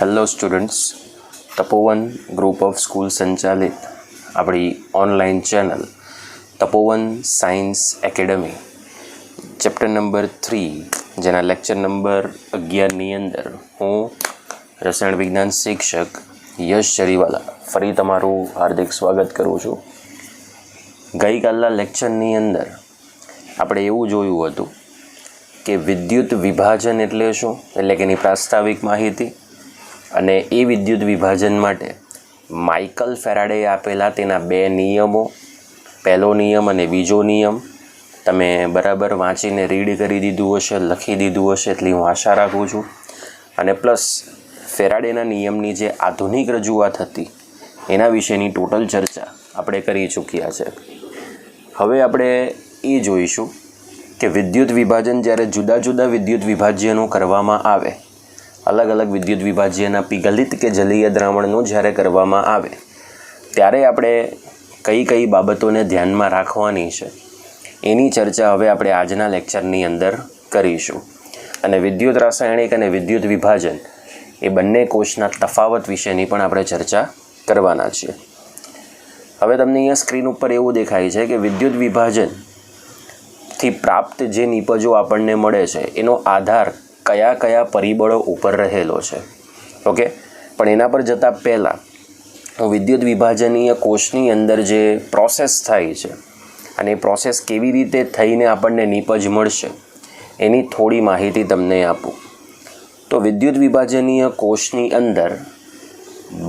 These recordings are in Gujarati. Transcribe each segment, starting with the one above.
Hello students, Tapovan group of school સંચાલિત આપણી ઓનલાઈન ચેનલ તપોવન સાયન્સ એકેડમી ચેપ્ટર નંબર 3 જેના લેક્ચર નંબર 11ની અંદર હું રસાયણ વિજ્ઞાન શિક્ષક યશ જરીવાલા ફરી તમારું હાર્દિક સ્વાગત કરું છું. ગઈકાલના લેક્ચરની અંદર આપણે એવું જોયું હતું કે વિદ્યુત વિભાજન એટલે શું, એટલે કે એની પ્રાસ્તાવિક માહિતી, અને એ વિદ્યુત વિભાજન માટે માઇકલ ફેરાડે આપેલા તેના બે નિયમો, પહેલો નિયમ અને બીજો નિયમ તમે બરાબર વાંચીને રીડ કરી દીધું હશે, લખી દીધું હશે એટલી હું આશા રાખું છું. અને પ્લસ ફેરાડેના નિયમની જે આધુનિક રજૂઆત હતી એના વિશેની ટોટલ ચર્ચા આપણે કરી ચૂક્યા છે. હવે આપણે એ જોઈશું કે વિદ્યુત વિભાજન જ્યારે જુદા જુદા વિદ્યુત વિભાજ્યનું કરવામાં આવે, અલગ અલગ વિદ્યુત વિભાજ્યના પીગલિત કે જલીય દ્રાવણનું જ્યારે કરવામાં આવે ત્યારે આપણે કઈ કઈ બાબતોને ધ્યાનમાં રાખવાની છે એની ચર્ચા હવે આપણે આજના લેક્ચરની અંદર કરીશું. અને વિદ્યુત રાસાયણિક અને વિદ્યુત વિભાજન એ બંને કોષના તફાવત વિશેની પણ આપણે ચર્ચા કરવાના છીએ. હવે તમને અહીંયા સ્ક્રીન ઉપર એવું દેખાય છે કે વિદ્યુત વિભાજનથી પ્રાપ્ત જે નિપજો આપણને મળે છે એનો આધાર કયા કયા પરિબળો ઉપર રહેલો છે. ઓકે, પણ એના પર જતાં પહેલાં હું વિદ્યુત વિભાજનીય કોષની અંદર જે પ્રોસેસ થાય છે અને એ પ્રોસેસ કેવી રીતે થઈને આપણને નિપજ મળશે એની થોડી માહિતી તમને આપું. તો વિદ્યુત વિભાજનીય કોષની અંદર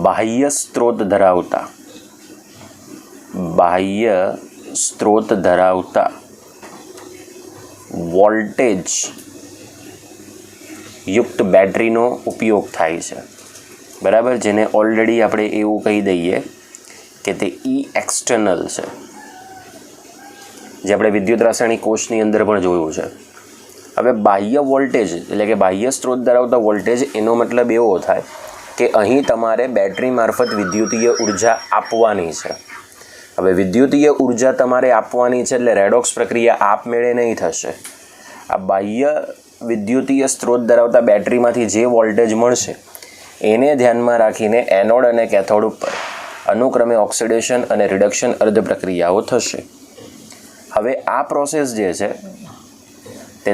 બાહ્ય સ્ત્રોત ધરાવતા વોલ્ટેજ યુક્ત બેટરીનો ઉપયોગ થાય છે, બરાબર, જેને ઓલરેડી આપણે એવું કહી દઈએ કે તે એક્સટર્નલ છે, જે આપણે વિદ્યુત રાસાયણિક કોષની અંદર પણ જોયું છે. હવે બાહ્ય વોલ્ટેજ એટલે કે બાહ્ય સ્ત્રોત ધરાવતા વોલ્ટેજ એનો મતલબ એવો થાય કે અહીં તમારે બેટરી મારફત વિદ્યુતીય ઉર્જા આપવાની છે. હવે વિદ્યુતીય ઉર્જા તમારે આપવાની છે એટલે રેડોક્સ પ્રક્રિયા આપમેળે નહીં થશે. આ બાહ્ય વિદ્યુતીય સ્ત્રોત ધરાવતા બેટરીમાંથી જે વોલ્ટેજ મળશે એને ધ્યાનમાં રાખીને એનોડ અને કેથોડ ઉપર અનુક્રમે ઓક્સિડેશન અને રિડક્શન અર્ધ પ્રક્રિયાઓ થશે. હવે આ પ્રોસેસ જે છે તે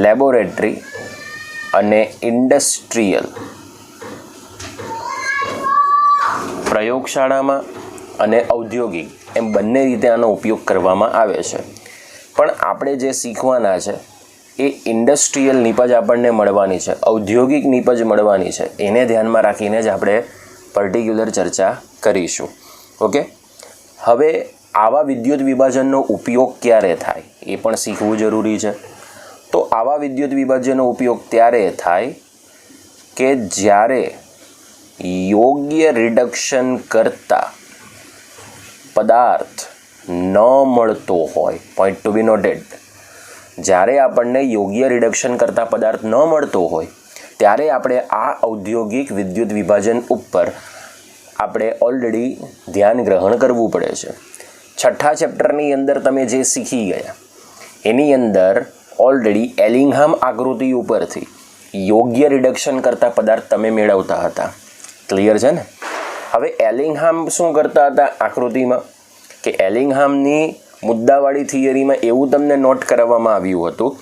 લેબોરેટરી અને ઇન્ડસ્ટ્રીયલ પ્રયોગશાળામાં અને ઔદ્યોગિક એમ બંને રીતે આનો ઉપયોગ કરવામાં આવે છે. પણ આપણે જે શીખવાના છે એ ઇન્ડસ્ટ્રીયલ નિપજ આપણને મળવાની છે, ઔદ્યોગિક નિપજ મળવાની છે, એને ધ્યાનમાં રાખીને જ આપણે પર્ટિક્યુલર ચર્ચા કરીશું. ઓકે, હવે આવા વિદ્યુત વિભાજનનો ઉપયોગ ક્યારે થાય એ પણ શીખવું જરૂરી છે. તો આવા વિદ્યુત વિભાજનનો ઉપયોગ ત્યારે થાય કે જ્યારે યોગ્ય રિડક્શન કરતા પદાર્થ ન મળતો હોય. પોઈન્ટ ટુ બી નોટેડ. જ્યારે આપણને યોગ્ય રિડક્શન કરતા પદાર્થ ન મળતો હોય ત્યારે આપણે આ ઔદ્યોગિક વિદ્યુત વિભાજન ઉપર આપણે ઓલરેડી ધ્યાન ગ્રહણ કરવું પડે છે. છઠ્ઠા ચેપ્ટરની અંદર તમે જે શીખી ગયા એની અંદર ઓલરેડી એલિંગહામ આકૃતિ ઉપરથી યોગ્ય રિડક્શન કરતા પદાર્થ તમે મેળવતા હતા. ક્લિયર છે ને? હવે એલિંગહામ શું કરતા હતા આકૃતિમાં કે એલિંગહામની મુદ્દાવાળી થિયરીમાં એવું તમને નોટ કરાવવામાં આવ્યું હતું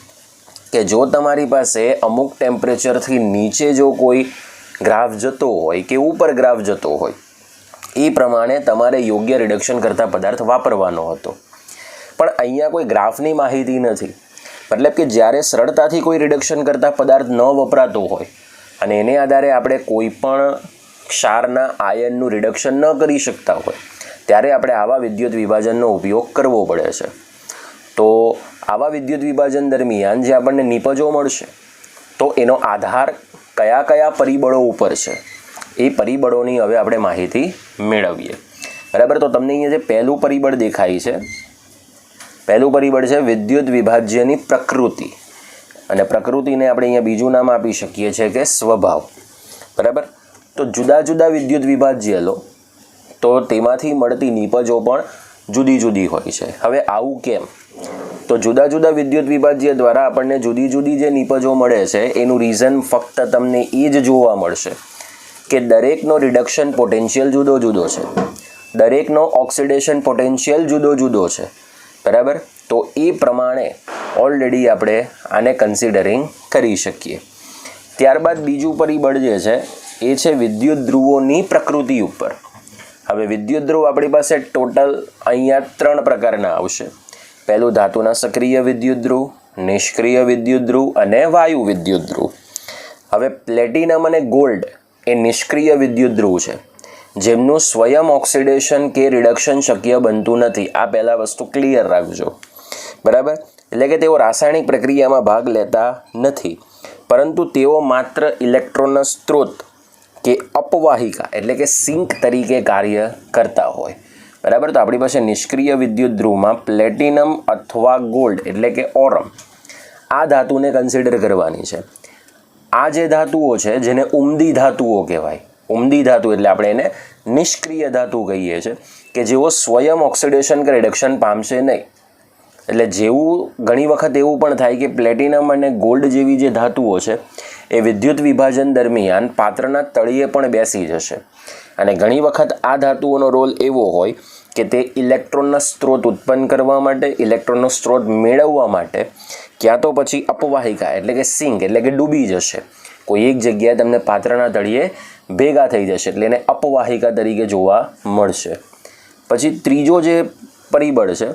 કે જો તમારી પાસે અમુક ટેમ્પરેચરથી નીચે જો કોઈ ગ્રાફ જતો હોય કે ઉપર ગ્રાફ જતો હોય એ પ્રમાણે તમારે યોગ્ય રિડક્શન કરતા પદાર્થ વાપરવાનો હતો. પણ અહીંયા કોઈ ગ્રાફની માહિતી નથી, મતલબ કે જ્યારે સરળતાથી કોઈ રિડક્શન કરતા પદાર્થ ન વપરાતો હોય અને એને આધારે આપણે કોઈ પણ ક્ષારના આયનનું રિડક્શન ન કરી શકતા હોય ત્યારે આપણે આવા વિદ્યુત વિભાજનનો ઉપયોગ કરવો પડે છે. તો આવા વિદ્યુત વિભાજન દરમિયાન જે આપણને નિપજો મળશે તો એનો આધાર કયા કયા પરિબળો ઉપર છે એ પરિબળોની હવે આપણે માહિતી મેળવીએ. બરાબર, તો તમને અહીંયા જે પહેલું પરિબળ દેખાય છે, પહેલું પરિબળ છે વિદ્યુત વિભાજ્યની પ્રકૃતિ, અને પ્રકૃતિને આપણે અહીંયા બીજું નામ આપી શકીએ છીએ કે સ્વભાવ. બરાબર, તો જુદા જુદા વિદ્યુત વિભાજ્ય લો તો તેમાંથી મળતી નિપજો પણ જુદી જુદી હોય છે. હવે આવું કેમ? તો જુદા જુદા વિદ્યુત વિભાજ્ય દ્વારા આપણને જુદી જુદી જે નિપજો મળે છે એનું રીઝન ફક્ત તમને એ જ જોવા મળશે કે દરેકનો રિડક્શન પોટેન્શિયલ જુદો જુદો છે, દરેકનો ઓક્સિડેશન પોટેન્શિયલ જુદો જુદો છે, બરાબર. તો એ પ્રમાણે ઓલરેડી આપણે આને કન્સિડરિંગ કરી શકીએ. ત્યારબાદ બીજું પરિબળ જે છે એ છે વિદ્યુત ધ્રુવોની પ્રકૃતિ ઉપર. હવે વિદ્યુત ધ્રુવ આપણી પાસે ટોટલ અહીંયા 3 પ્રકારના આવશે. પહેલું ધાતુના સક્રિય વિદ્યુત ધ્રુવ, નિષ્ક્રિય વિદ્યુત ધ્રુવ અને વાયુ વિદ્યુત ધ્રુવ. હવે પ્લેટિનમ અને ગોલ્ડ એ નિષ્ક્રિય વિદ્યુત ધ્રુવ છે જેમનું સ્વયં ઓક્સિડેશન કે રિડક્શન શક્ય બનતું નથી. આ પહેલાં વસ્તુ ક્લિયર રાખજો, બરાબર. એટલે કે તેઓ રાસાયણિક પ્રક્રિયામાં ભાગ લેતા નથી, પરંતુ તેઓ માત્ર ઇલેક્ટ્રોનના સ્ત્રોત કે અપવાહિકા એટલે કે સિંક તરીકે કાર્ય કરતા હોય, બરાબર. તો આપણી પાસે નિષ્ક્રિય વિદ્યુત ધ્રુવમાં પ્લેટિનમ અથવા ગોલ્ડ એટલે કે ઓરમ આ ધાતુને કન્સિડર કરવાની છે. આ જે ધાતુઓ છે જેને ઉમદી ધાતુઓ કહેવાય, ઉમદી ધાતુ એટલે આપણે એને નિષ્ક્રિય ધાતુ કહીએ છીએ કે જેઓ સ્વયં ઓક્સિડેશન કે રિડક્શન પામશે નહીં. એટલે જેવું ઘણી વખત એવું પણ થાય કે પ્લેટિનમ અને ગોલ્ડ જેવી જે ધાતુઓ છે એ વિદ્યુત વિભાજન દરમિયાન પાત્રના તળિયે પણ બેસી જશે. અને ઘણી વખત આ ધાતુઓનો રોલ એવો હોય કે તે ઇલેક્ટ્રોનના સ્ત્રોત ઉત્પન્ન કરવા માટે, ઇલેક્ટ્રોનનો સ્ત્રોત મેળવવા માટે ક્યાં તો પછી અપવાહિકા એટલે કે સિંક એટલે કે ડૂબી જશે, કોઈ એક જગ્યાએ તમને પાત્રના તળિયે ભેગા થઈ જશે એટલે એને અપવાહિકા તરીકે જોવા મળશે. પછી ત્રીજો જે પરિબળ છે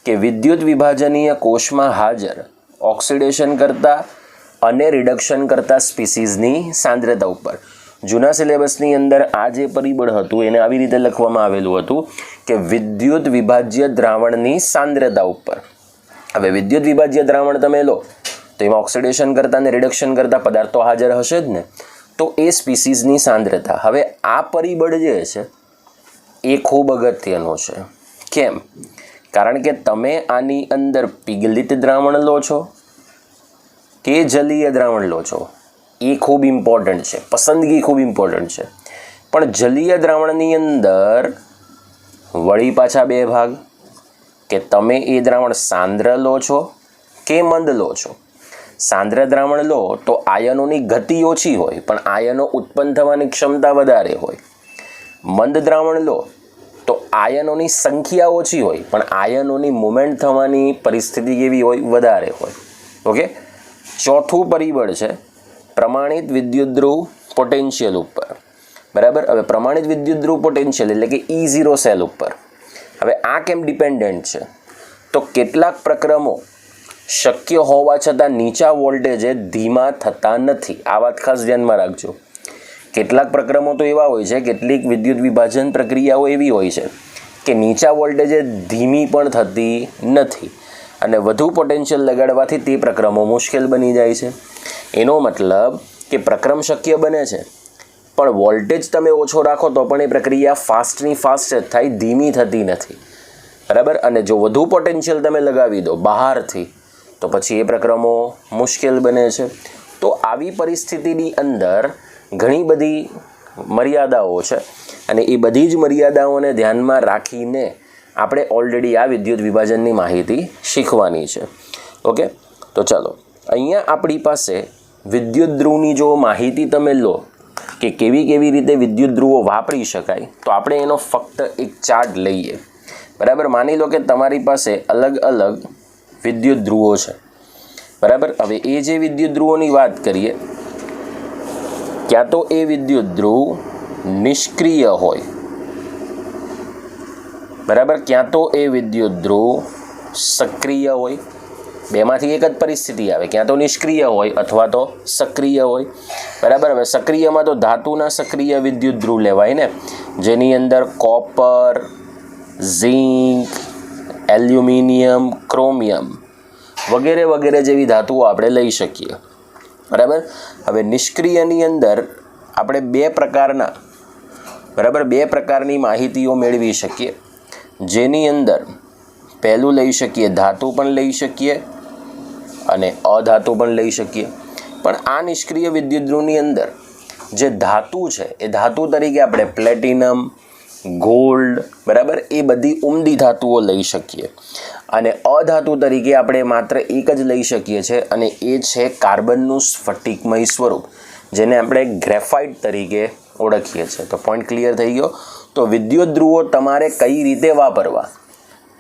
કે વિદ્યુત વિભાજનીય કોષમાં હાજર ઓક્સિડેશન કરતા અને રિડક્શન કરતા સ્પીસીઝની સાંદ્રતા ઉપર. જૂના સિલેબસની અંદર આ જે પરિબળ હતું એને આવી રીતે લખવામાં આવેલું હતું કે વિદ્યુત વિભાજ્ય દ્રાવણની સાંદ્રતા ઉપર. હવે વિદ્યુત વિભાજ્ય દ્રાવણ તમે લો તો એમાં ઓક્સિડેશન કરતા અને રિડક્શન કરતા પદાર્થો હાજર હશે જ ને, તો એ સ્પીસીઝની સાંદ્રતા. હવે આ પરિબળ જે છે એ ખૂબ અગત્યનો છે. કેમ? કારણ કે તમે આની અંદર પિગલિત દ્રાવણ લો છો કે જલીય દ્રાવણ લો છો એ ખૂબ ઇમ્પોર્ટન્ટ છે, પસંદગી ખૂબ ઇમ્પોર્ટન્ટ છે. પણ જલીય દ્રાવણની અંદર વળી પાછા 2 ભાગ કે તમે એ દ્રાવણ સાંદ્ર લો છો કે મંદ લો છો. સાંદ્ર દ્રાવણ લો તો આયનોની ગતિ ઓછી હોય પણ આયનો ઉત્પન્ન થવાની ક્ષમતા વધારે હોય. મંદ દ્રાવણ લો તો આયનોની સંખ્યા ઓછી હોય પણ આયનોની મુવમેન્ટ થવાની પરિસ્થિતિ કેવી હોય? વધારે હોય. ઓકે. ચોથું પરિબળ છે પ્રમાણિત વિદ્યુત ધ્રુવ પોટેન્શિયલ ઉપર, બરાબર. હવે પ્રમાણિત વિદ્યુત ધ્રુવ પોટેન્શિયલ એટલે કે E0 સેલ ઉપર. હવે આ કેમ ડિપેન્ડન્ટ છે? તો કેટલાક પ્રક્રમો શક્ય હોવા છતાં નીચા વોલ્ટેજે ધીમા થતા નથી. આ વાત ખાસ ધ્યાનમાં રાખજો. કેટલાક પ્રક્રમો તો એવા હોય છે, કેટલીક વિદ્યુત વિભાજન પ્રક્રિયાઓ એવી હોય છે કે નીચા વોલ્ટેજે ધીમી પણ થતી નથી અને વધુ પોટેન્શિયલ લગાડવાથી તે પ્રક્રમો મુશ્કેલ બની જાય છે. એનો મતલબ કે પ્રક્રમ શક્ય બને છે પણ વોલ્ટેજ તમે ઓછો રાખો તો પણ એ પ્રક્રિયા ફાસ્ટની ફાસ્ટ જ થાય, ધીમી થતી નથી, બરાબર. અને જો વધુ પોટેન્શિયલ તમે લગાવી દો બહારથી તો પછી એ પ્રક્રમો મુશ્કેલ બને છે. તો આવી પરિસ્થિતિની અંદર ઘણી બધી મર્યાદાઓ છે અને એ બધી જ મર્યાદાઓને ધ્યાનમાં રાખીને આપણે ઓલરેડી આ વિદ્યુત વિભાજનની માહિતી શીખવાની છે. ઓકે. તો ચાલો અહીંયા આપણી પાસે વિદ્યુત ધ્રુવની જો માહિતી તમે લો કે કેવી કેવી રીતે વિદ્યુત ધ્રુવો વાપરી શકાય તો આપણે એનો ફક્ત એક ચાર્ટ લઈએ, બરાબર. માની લો કે તમારી પાસે અલગ અલગ વિદ્યુત ધ્રુવો છે, બરાબર. હવે એ જે વિદ્યુત ધ્રુવોની વાત કરીએ, ક્યાં તો એ વિદ્યુત ધ્રુવ નિષ્ક્રિય હોય, બરાબર, ક્યાં તો એ વિદ્યુત ધ્રુવ સક્રિય હોય. બેમાંથી એક જ પરિસ્થિતિ આવે, ક્યાં તો નિષ્ક્રિય હોય અથવા તો સક્રિય હોય, બરાબર. હવે સક્રિયમાં તો ધાતુના સક્રિય વિદ્યુત ધ્રુવ લેવાય ને, જેની અંદર કોપર, ઝિંક, એલ્યુમિનિયમ, ક્રોમિયમ વગેરે વગેરે જેવી ધાતુઓ આપણે લઈ શકીએ, બરાબર. હવે નિષ્ક્રિયની અંદર આપણે 2 પ્રકારના, બરાબર, 2 પ્રકારની માહિતીઓ મેળવી શકીએ, જેની અંદર પહેલું લઈ શકીએ ધાતુ પણ લઈ શકીએ અને અધાતુ પણ લઈ શકીએ. પણ આ નિષ્ક્રિય વિદ્યુત ધ્રુવની અંદર જે ધાતુ છે એ ધાતુ તરીકે આપણે પ્લેટિનમ, ગોલ્ડ, બરાબર, એ બધી ઉમદી ધાતુઓ લઈ શકીએ. અને અધાતુ તરીકે આપણે માત્ર એક જ લઈ શકીએ છીએ, અને એ છે કાર્બનનું સ્ફટિકમય સ્વરૂપ, જેને આપણે ગ્રેફાઇટ તરીકે ઓળખીએ છીએ. તો પોઈન્ટ ક્લિયર થઈ ગયો. તો વિદ્યુત ધ્રુવો તમારે કઈ રીતે વાપરવા,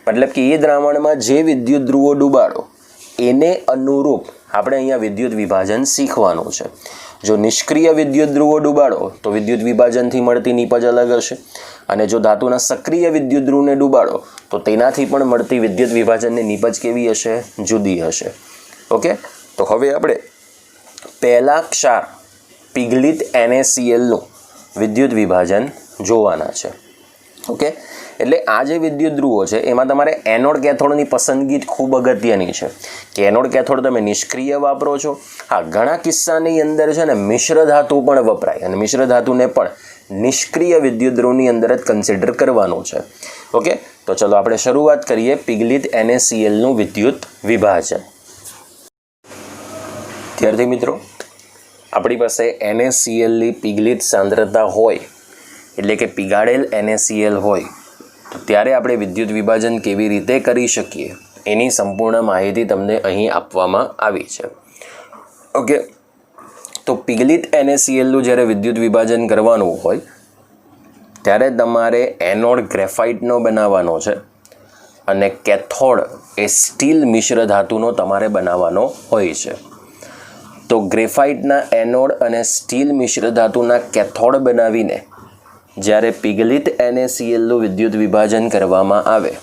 મતલબ કે એ દ્રાવણમાં જે વિદ્યુત ધ્રુવો ડૂબાડો એને અનુરૂપ આપણે અહીંયા વિદ્યુત વિભાજન શીખવાનું છે. જો નિષ્ક્રિય વિદ્યુત ધ્રુવો ડૂબાડો તો વિદ્યુત વિભાજનથી મળતી નીપજ અલગ હશે, અને જો ધાતુના સક્રિય વિદ્યુત ધ્રુવને ડૂબાડો તો તેનાથી પણ મળતી વિદ્યુત વિભાજનની નીપજ કેવી હશે? જુદી હશે. ઓકે, તો હવે આપણે પહેલા ક્ષાર પિગલિત NaClનું વિદ્યુત વિભાજન જોવાના છે. ઓકે, એટલે આ જે વિદ્યુત ધ્રુવો છે એમાં તમારે એનોડ કેથોડની પસંદગી જ ખૂબ અગત્યની છે કે એનોડ કેથોડ તમે નિષ્ક્રિય વાપરો છો. હા, ઘણા કિસ્સાની અંદર છે ને મિશ્ર ધાતુ પણ વપરાય, અને મિશ્ર ધાતુને પણ નિષ્ક્રિય વિદ્યુત ધ્રુવની અંદર જ કન્સિડર કરવાનું છે. ઓકે, તો ચલો આપણે શરૂઆત કરીએ પિગલિત NaClનું વિદ્યુત વિભાજન. વિદ્યાર્થી મિત્રો, આપણી પાસે NaClની પિગલિત સાંદ્રતા હોય, એટલે કે પીગાડેલ NaCl હોય, તો ત્યારે આપણે વિદ્યુત વિભાજન કેવી રીતે કરી શકીએ એની સંપૂર્ણ માહિતી તમને અહીં આપવામાં આવી છે. ઓકે, તો પિગલિત NaClનું જ્યારે વિદ્યુત વિભાજન કરવાનું હોય ત્યારે તમારે એનોડ ગ્રેફાઇટનો બનાવવાનો છે, અને કેથોડ એ સ્ટીલ મિશ્ર ધાતુનો તમારે બનાવવાનો હોય છે. તો ગ્રેફાઇટના એનોડ અને સ્ટીલ મિશ્ર ધાતુના કેથોડ બનાવીને જ્યારે પિગલિત NaClનું વિદ્યુત વિભાજન કરવામાં આવે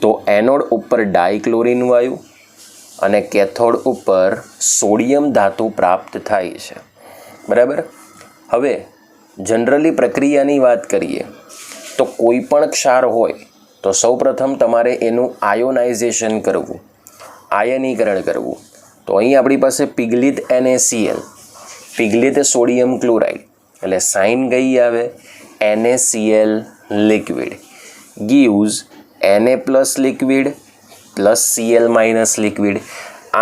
તો એનોડ ઉપર ડાયક્લોરિન વાયુ અને કેથોડ ઉપર સોડિયમ ધાતુ પ્રાપ્ત થાય છે. બરાબર. હવે જનરલી પ્રક્રિયાની વાત કરીએ તો કોઈ પણ ક્ષાર હોય તો સૌપ્રથમ તમારે એનું આયોનાઇઝેશન કરવું, આયનીકરણ કરવું. તો અહીં આપણી પાસે પિગલિત NaCl, પિગલિત સોડિયમ ક્લોરાઇડ, એટલે સાઇન કઈ આવે? NaCl liquid gives Na plus liquid plus Cl minus liquid.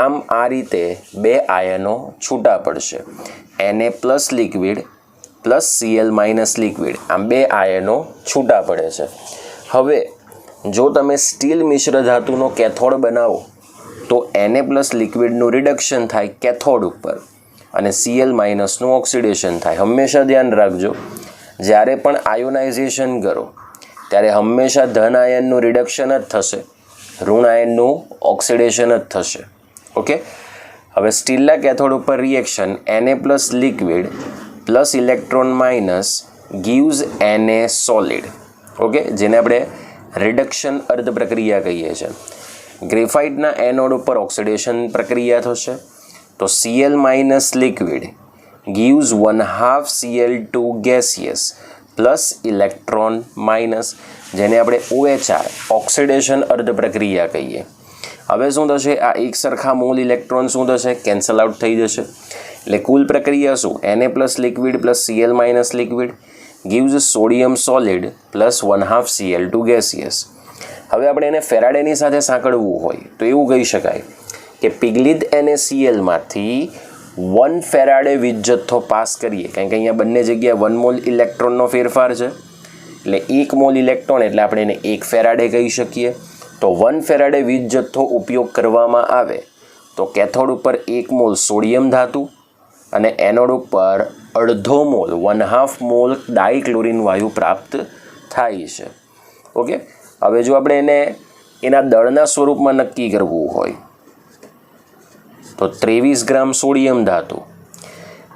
આમ આ રીતે બે આયનો છૂટા પડશે. Na plus liquid plus Cl minus liquid, આમ બે આયનો છૂટા પડે છે. હવે જો તમે સ્ટીલ મિશ્ર ધાતુનો કેથોડ બનાવો તો Na plus liquidનું રિડક્શન થાય કેથોડ ઉપર, અને Cl માઇનસનું ઓક્સિડેશન થાય. હંમેશા ધ્યાન રાખજો, જ્યારે પણ આયોનાઇઝેશન કરો ત્યારે હંમેશા ધન આયનનું રિડક્શન જ થશે, ઋણ આયનનું ઓક્સિડેશન જ થશે. ઓકે, હવે સ્ટીલના કેથોડ ઉપર reaction Na plus liquid plus electron minus gives Na solid. Okay, જેને આપણે રિડક્શન અર્ધ પ્રક્રિયા કહીએ છીએ. ગ્રેફાઇટના એનોડ ઉપર ઓક્સિડેશન પ્રક્રિયા થશે, તો Cl minus liquid gives 1/2 Cl2 gaseous plus electron minus, જેને આપણે OHR ઓક્સિડેશન અર્ધ પ્રક્રિયા કહીએ. હવે શું થશે? આ એક સરખા મોલ ઇલેક્ટ્રોન શું થશે? કેન્સલ આઉટ થઈ જશે. એટલે કુલ પ્રક્રિયા શું? Na plus liquid plus Cl minus liquid gives sodium solid plus 1/2 Cl2 gaseous. હવે આપણે એને ફેરાડેની સાથે સાંકળવું હોય તો એવું કહી શકાય કે પિગલિત NaClમાંથી 1 ફેરાડે વીજ જથ્થો પાસ કરીએ, કારણ કે અહીંયા બંને જગ્યાએ 1 મોલ ઇલેક્ટ્રોનનો ફેરફાર છે, એટલે 1 મોલ ઇલેક્ટ્રોન એટલે આપણે એને 1 ફેરાડે કહી શકીએ. તો 1 ફેરાડે વીજ જથ્થો ઉપયોગ કરવામાં આવે તો કેથોડ ઉપર 1 મોલ સોડિયમ ધાતુ અને એનોડ ઉપર અડધો મોલ 1/2 મોલ ડાયક્લોરિન વાયુ પ્રાપ્ત થાય છે. ઓકે, હવે જો આપણે એને એના દળના સ્વરૂપમાં નક્કી કરવું હોય તો 23 ગ્રામ સોડિયમ ધાતુ,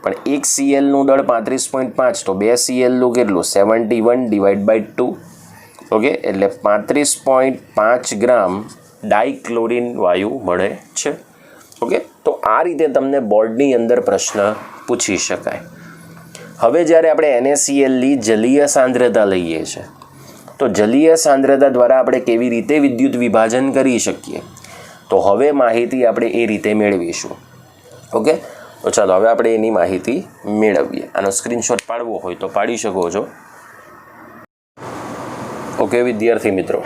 પણ 1 Clનું દળ 35.5, તો 2 Clનું કેટલું? 71/2. ઓકે, એટલે 35.5 ગ્રામ ડાયક્લોરિન વાયુ મળે છે. ઓકે, તો આ રીતે તમને બોર્ડની અંદર પ્રશ્ન પૂછી શકાય. હવે જ્યારે આપણે NaClની જલીય સાંદ્રતા લઈએ છીએ તો જલીય સાંદ્રતા દ્વારા આપણે કેવી રીતે વિદ્યુત વિભાજન કરી શકીએ, તો હવે માહિતી આપણે એ રીતે મેળવીશું. ઓકે, તો ચાલો હવે આપણે એની માહિતી મેળવીએ. આનો સ્ક્રીનશોટ પાડવો હોય તો પાડી શકો છો. ઓકે વિદ્યાર્થી મિત્રો,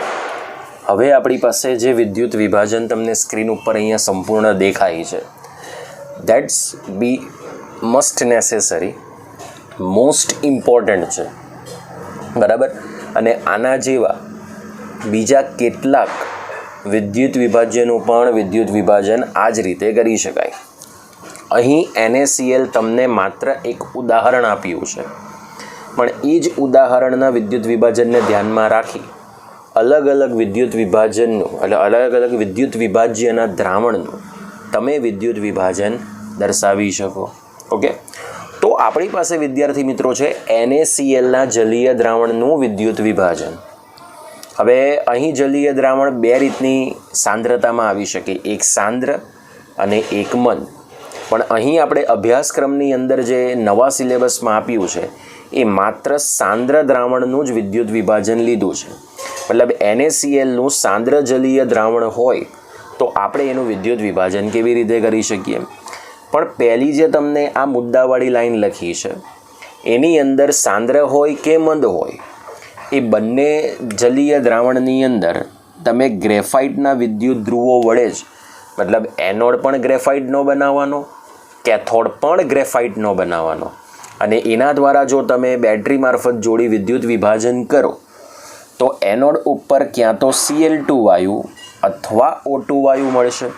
હવે આપણી પાસે જે વિદ્યુત વિભાજન તમને સ્ક્રીન ઉપર અહીંયા સંપૂર્ણ દેખાય છે, that's be must necessary, most important છે. બરાબર. અને આના જેવા બીજા કેટલાક વિદ્યુત વિભાજ્યનું પણ વિદ્યુત વિભાજન આ જ રીતે કરી શકાય. અહીં NaCl તમને માત્ર એક ઉદાહરણ આપ્યું છે, પણ એ જ ઉદાહરણના વિદ્યુત વિભાજનને ધ્યાનમાં રાખી અલગ અલગ વિદ્યુત વિભાજનનું એટલે અલગ અલગ વિદ્યુત વિભાજ્યના દ્રાવણનું તમે વિદ્યુત વિભાજન દર્શાવી શકો. ઓકે, તો આપણી પાસે વિદ્યાર્થી મિત્રો છે NaClના જલીય દ્રાવણનું વિદ્યુત વિભાજન. હવે અહીં જલીય દ્રાવણ બે રીતની સાંદ્રતામાં આવી શકે, એક સાંદ્ર અને એક મંદ. પણ અહીં આપણે અભ્યાસક્રમની અંદર જે નવા સિલેબસમાં આપ્યું છે એ માત્ર સાંદ્ર દ્રાવણનું જ વિદ્યુત વિભાજન લીધું છે. મતલબ NaClનું સાંદ્ર જલીય દ્રાવણ હોય તો આપણે એનું વિદ્યુત વિભાજન કેવી રીતે કરી શકીએ. પણ પહેલી જે તમને આ મુદ્દાવાળી લાઈન લખી છે એની અંદર સાંદ્ર હોય કે મંદ હોય એ બંને જલીય દ્રાવણની અંદર તમે ગ્રેફાઇટના વિદ્યુત ધ્રુવો વડે જ મતલબ એનોડ પણ ગ્રેફાઇટનો બનાવવાનો, કેથોડ પણ ગ્રેફાઇટનો બનાવવાનો અને એના દ્વારા જો તમે બેટરી મારફત જોડી વિદ્યુત વિભાજન કરો તો એનોડ ઉપર ક્યાં તો Cl2 વાયુ અથવા O2 વાયુ મળશે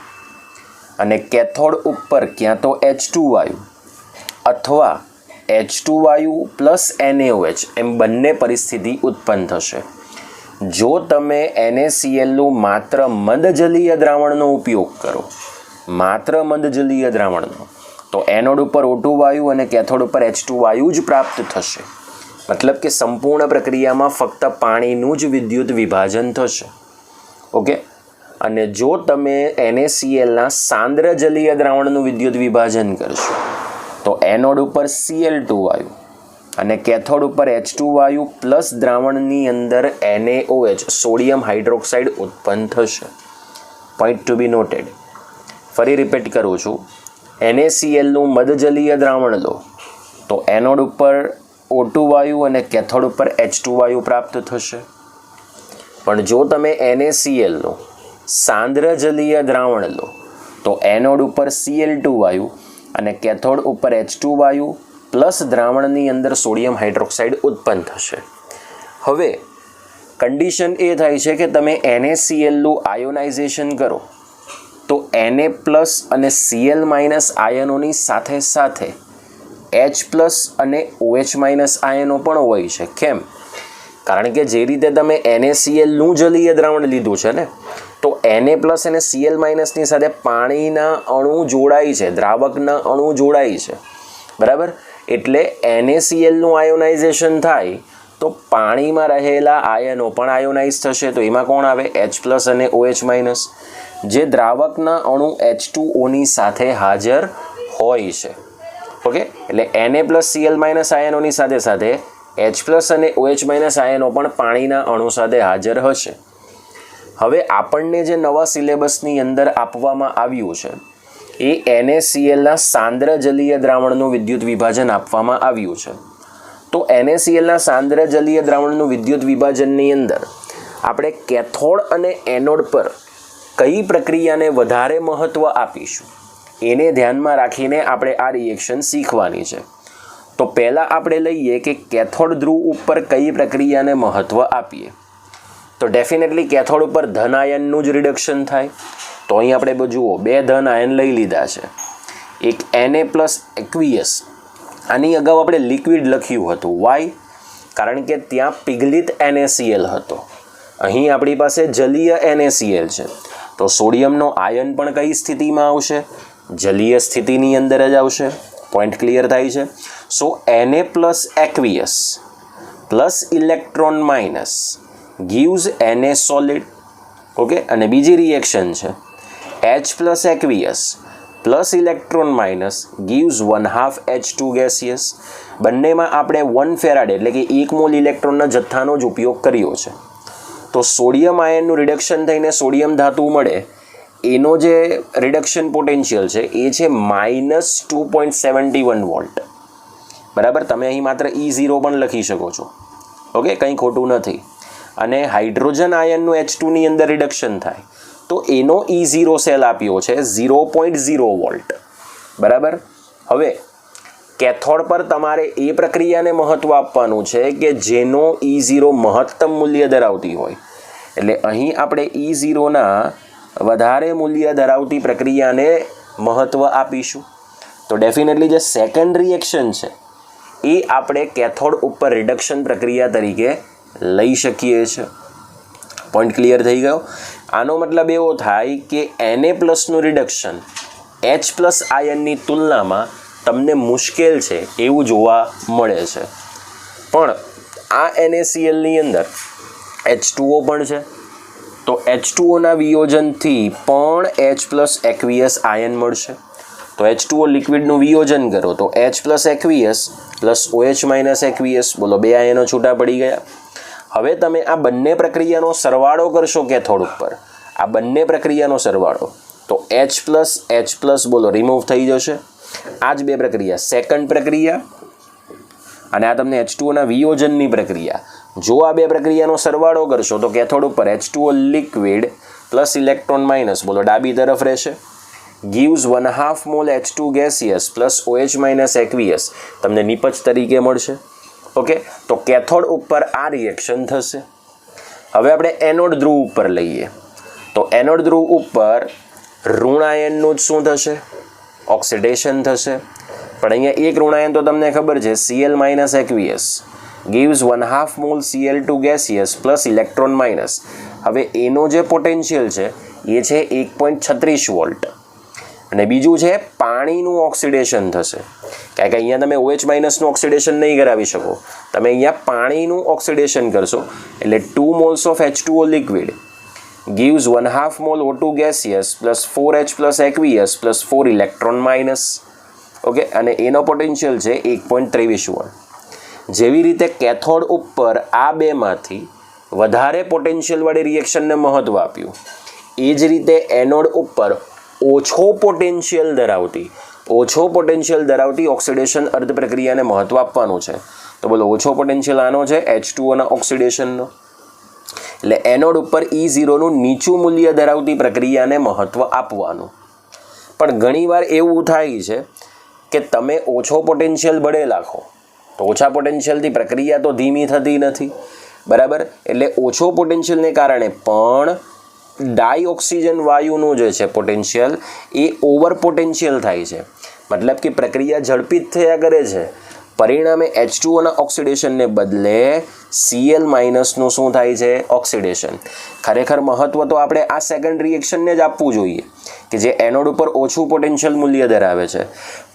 અને કેથોડ ઉપર ક્યાં તો H2 વાયુ અથવા H2 વાયુ પ્લસ NaOH એમ બંને પરિસ્થિતિ ઉત્પન્ન થશે. જો તમે NaClનું માત્ર મંદ જલીય દ્રાવણનો ઉપયોગ કરો, માત્ર મંદ જલીય દ્રાવણનો, તો એનોડ ઉપર O2 વાયુ અને કેથોડ ઉપર H2 વાયુ જ પ્રાપ્ત થશે. મતલબ કે સંપૂર્ણ પ્રક્રિયામાં ફક્ત પાણીનું જ વિદ્યુત વિભાજન થશે. ઓકે, અને જો તમે NaClના સાંદ્ર જલીય દ્રાવણનું વિદ્યુત વિભાજન કરશો તો એનોડ ઉપર Cl2 વાયુ અને કેથોડ ઉપર H2 વાયુ પ્લસ દ્રાવણની અંદર NaOH સોડિયમ હાઇડ્રોક્સાઇડ ઉત્પન્ન થશે. પોઈન્ટ ટુ બી નોટેડ. ફરી રિપીટ કરું છું, NaClનું મધજલીય દ્રાવણ લો તો એનોડ ઉપર O2 વાયુ અને કેથોડ ઉપર H2 વાયુ પ્રાપ્ત થશે. પણ જો તમે NaClનું સાંદ્ર જલીય દ્રાવણ લો તો એનોડ ઉપર Cl2 વાયુ અને કેથોડ ઉપર H2 વાયુ પ્લસ દ્રાવણની અંદર સોડિયમ હાઇડ્રોક્સાઇડ ઉત્પન્ન થશે. હવે કન્ડિશન એ થાય છે કે તમે NaClનું આયોનાઇઝેશન કરો તો Na પ્લસ અને Cl માઇનસ આયનોની સાથે સાથે H પ્લસ અને OH માઇનસ આયનો પણ હોય છે. કેમ? કારણ કે જે રીતે તમે NaClનું જલીય દ્રાવણ લીધું છે ને તો Na પ્લસ અને Cl માઇનસની સાથે પાણીના અણુ જોડાય છે, દ્રાવકના અણુ જોડાય છે, બરાબર? એટલે NaClનું આયોનાઇઝેશન થાય તો પાણીમાં રહેલા આયનો પણ આયોનાઇઝ થશે. તો એમાં કોણ આવે? H પ્લસ અને OH માઇનસ, જે દ્રાવકના અણુ H2Oની સાથે હાજર હોય છે. ઓકે, એટલે Na પ્લસ Cl માઇનસ આયનોની સાથે સાથે H પ્લસ અને OH માઇનસ આયનો પણ પાણીના અણુ સાથે હાજર હશે. હવે આપણને જે નવા સિલેબસની અંદર આપવામાં આવ્યું છે એ NaClના સાંદ્ર જલીય દ્રાવણનું વિદ્યુત વિભાજન આપવામાં આવ્યું છે. તો NaClના સાંદ્ર જલીય દ્રાવણનું વિદ્યુત વિભાજનની અંદર આપણે કેથોડ અને એનોડ પર કઈ પ્રક્રિયાને વધારે મહત્ત્વ આપીશું એને ધ્યાનમાં રાખીને આપણે આ રિએક્શન શીખવાની છે. તો પહેલાં આપણે લઈએ કે કેથોડ ધ્રુવ ઉપર કઈ પ્રક્રિયાને મહત્ત્વ આપીએ. તો ડેફિનેટલી કેથોડ ઉપર ધન આયનનું જ રિડક્શન થાય. તો અહીં આપણે જુઓ બે ધન આયન લઈ લીધા છે, એક Na પ્લસ એક્વિયસ. આની અગાઉ આપણે લિક્વિડ લખ્યું હતું. વાય? કારણ કે ત્યાં પિઘલિત NaCl હતો. અહીં આપણી પાસે જલીય NaCl છે તો સોડિયમનો આયન પણ કઈ સ્થિતિમાં આવશે? જલીય સ્થિતિની અંદર જ આવશે. પોઈન્ટ ક્લિયર થાય છે? સો Na plus aqueous plus electron minus gives Na solid. Okay, અને બીજી રિએક્શન છે H plus aqueous plus electron minus gives 1/2 H2 gaseous. બંનેમાં આપણે 1 ફેરાડ એટલે કે 1 મોલ ઇલેક્ટ્રોનના જથ્થાનો જ ઉપયોગ કર્યો છે. તો સોડિયમ આયનનું રિડક્શન થઈને સોડિયમ ધાતુ મળે એનો જે રિડક્શન પોટેન્શિયલ છે એ છે -2.71 વોલ્ટ. બરાબર? તમે અહીં માત્ર E0 પણ લખી શકો છો. ઓકે, કંઈ ખોટું નથી. અને હાઇડ્રોજન આયનનું H2ની અંદર રિડક્શન થાય તો એનો E0 સેલ આપ્યો છે 0.0 વોલ્ટ. બરાબર? હવે કેથોડ પર તમારે એ પ્રક્રિયાને મહત્ત્વ આપવાનું છે કે જેનો E0 મહત્તમ મૂલ્ય ધરાવતી હોય. એટલે અહીં આપણે E0ના વધારે મૂલ્ય ધરાવતી પ્રક્રિયાને મહત્ત્વ આપીશું. તો ડેફિનેટલી જે સેકન્ડ રિએક્શન છે એ આપણે કેથોડ ઉપર રિડક્શન પ્રક્રિયા તરીકે લઈ શકીએ છીએ. પોઈન્ટ ક્લિયર થઈ ગયો. આનો મતલબ એવો થાય કે Na+નું રિડક્શન H+ આયનની તુલનામાં તમને મુશ્કેલ છે એવું જોવા મળે છે. પણ આ NaClની અંદર H2O પણ છે. તો H2Oના વિયોજનથી પણ H+ એક્વિયસ આયન મળશે. તો H2O લિક્વિડનું વિયોજન કરો તો H+ aqueous plus OH- aqueous, બોલો 2 આયનો છૂટા પડી ગયા. હવે તમે આ બંને પ્રક્રિયાનો સરવાળો કરશો કેથોડ ઉપર, આ બંને પ્રક્રિયાનો સરવાળો, તો H+, બોલો રિમૂવ થઈ જશે. આ જ બે પ્રક્રિયા, સેકન્ડ પ્રક્રિયા અને આ તમને H2Oના વિયોજનની પ્રક્રિયા. જો આ બે પ્રક્રિયાનો સરવાળો કરશો તો કેથોડ ઉપર H2O liquid plus electron minus, બોલો ડાબી તરફ રહેશે. gives 1/2 mol H2 gaseous plus OH- aqueous તમને નિપજ તરીકે મળશે. ઓકે, તો કેથોડ ઉપર આ રિએક્શન થશે. હવે આપણે એનોડ ધ્રુવ ઉપર લઈએ તો એનોડ ધ્રુવ ઉપર ઋણ આયનનું જ શું થશે? ઓક્સિડેશન થશે. પણ અહીંયા એક ઋણાયન તો તમને ખબર છે, Cl- aqueous gives 1/2 mol Cl2 gaseous plus electron minus. હવે એનો જે પોટેન્શિયલ છે એ છે 1.36 વોલ્ટ અને બીજું છે પાણીનું ઓક્સિડેશન થશે. કારણ કે અહીંયા તમે OH- નું ઓક્સિડેશન નહીં કરાવી શકો, તમે અહીંયા પાણીનું ઓક્સિડેશન કરશો એટલે 2 moles of H2O liquid gives 1/2 mol O2 gaseous plus 4H+ aqueous plus 4 electron minus. Okay, અને એનો પોટેન્શિયલ છે 1.23 વોલ્ટ. જેવી રીતે કેથોડ ઉપર આ બેમાંથી વધારે પોટેન્શિયલવાળી રિએક્શનને મહત્ત્વ આપ્યું, એ જ રીતે એનોડ ઉપર ઓછો પોટેન્શિયલ ધરાવતી ઓક્સિડેશન અર્ધ પ્રક્રિયાને મહત્ત્વ આપવાનું છે. તો બોલો ઓછો પોટેન્શિયલ આનો છે H2Oના ઓક્સિડેશનનો. એટલે એનોડ ઉપર E0નું નીચું મૂલ્ય ધરાવતી પ્રક્રિયાને મહત્ત્વ આપવાનું. પણ ઘણીવાર એવું થાય છે કે તમે ઓછો પોટેન્શિયલ ભલે રાખો તો ઓછા પોટેન્શિયલથી પ્રક્રિયા તો ધીમી થતી નથી, બરાબર. એટલે ઓછો પોટેન્શિયલને કારણે પણ ડાયઓક્સિજન વાયુનું જે છે પોટેન્શિયલ એ ઓવર પોટેન્શિયલ થાય છે. મતલબ કે પ્રક્રિયા ઝડપી જ થયા કરે છે, પરિણામે H2Oના ઓક્સિડેશનને બદલે Cl- નું શું થાય છે? ઓક્સિડેશન. ખરેખર મહત્ત્વ તો આપણે આ સેકન્ડ રિએક્શનને જ આપવું જોઈએ કે જે એનોડ ઉપર ઓછું પોટેન્શિયલ મૂલ્ય ધરાવે છે.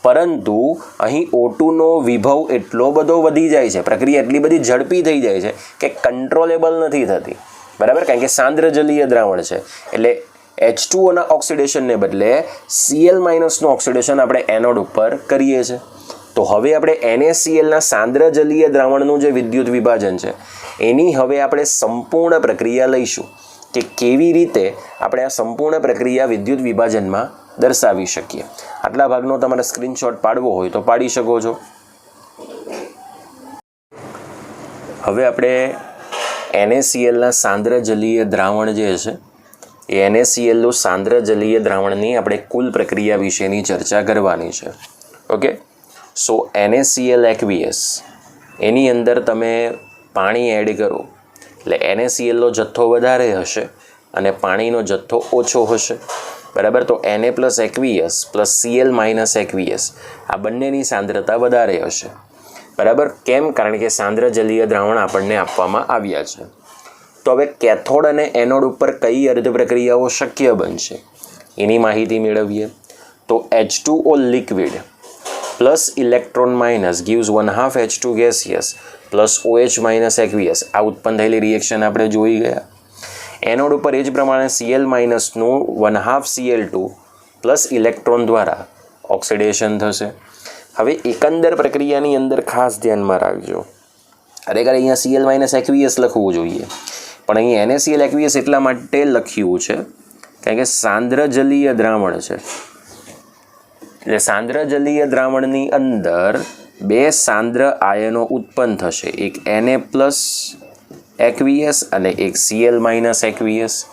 પરંતુ અહીં O2નો વિભવ એટલો બધો વધી જાય છે, પ્રક્રિયા એટલી બધી ઝડપી થઈ જાય છે કે કંટ્રોલેબલ નથી થતી, બરાબર. કારણ કે સાંદ્ર જલીય દ્રાવણ છે એટલે H2Oના ઓક્સિડેશનને બદલે Cl- નું ઓક્સિડેશન આપણે એનોડ ઉપર કરીએ છીએ. તો હવે આપણે NaClના સાંદ્ર જલીય દ્રાવણનું જે વિદ્યુત વિભાજન છે એની હવે આપણે સંપૂર્ણ પ્રક્રિયા લઈશું કે કેવી રીતે આપણે આ સંપૂર્ણ પ્રક્રિયા વિદ્યુત વિભાજનમાં દર્શાવી શકીએ. આટલા ભાગનો તમારે સ્ક્રીનશોટ પાડવો હોય તો પાડી શકો છો. હવે આપણે NaClના સાંદ્ર જલીય દ્રાવણ જે છે એ NaClનું સાંદ્ર જલીય દ્રાવણની આપણે કુલ પ્રક્રિયા વિશેની ચર્ચા કરવાની છે. ઓકે, સો NaCl aqueous એની અંદર તમે પાણી એડ કરો એટલે NaClનો જથ્થો વધારે હશે અને પાણીનો જથ્થો ઓછો હશે, બરાબર. તો Na+ aqueous plus Cl- aqueous આ બંનેની સાંદ્રતા વધારે હશે, બરાબર. કેમ? કારણ કે સાંદ્ર જલીય દ્રાવણ આપણને આપવામાં આવ્યા છે. તો હવે કેથોડ અને એનોડ ઉપર કઈ અર્ધ પ્રક્રિયાઓ શક્ય બનશે એની માહિતી મેળવીએ. તો H2O liquid plus electron minus gives 1/2 H2 gaseous plus OH- aqueous આ ઉત્પન્ન થયેલી રિએક્શન આપણે જોઈ ગયા. એનોડ ઉપર એ જ પ્રમાણે Cl- નું 1/2 Cl2 પ્લસ ઇલેક્ટ્રોન દ્વારા ઓક્સિડેશન થશે. હવે એકંદર પ્રક્રિયાની અંદર ખાસ ધ્યાનમાં રાખજો, ખરેખર અહીંયા Cl- aqueous લખવું જોઈએ પણ અહીં NaCl aqueous એટલા માટે લખ્યું છે કારણ કે સાંદ્ર જલીય દ્રાવણ છે. એટલે સાંદ્ર જલીય દ્રાવણની અંદર બે સાંદ્ર આયનો ઉત્પન્ન થશે, એક Na+ aqueous અને એક Cl- aqueous.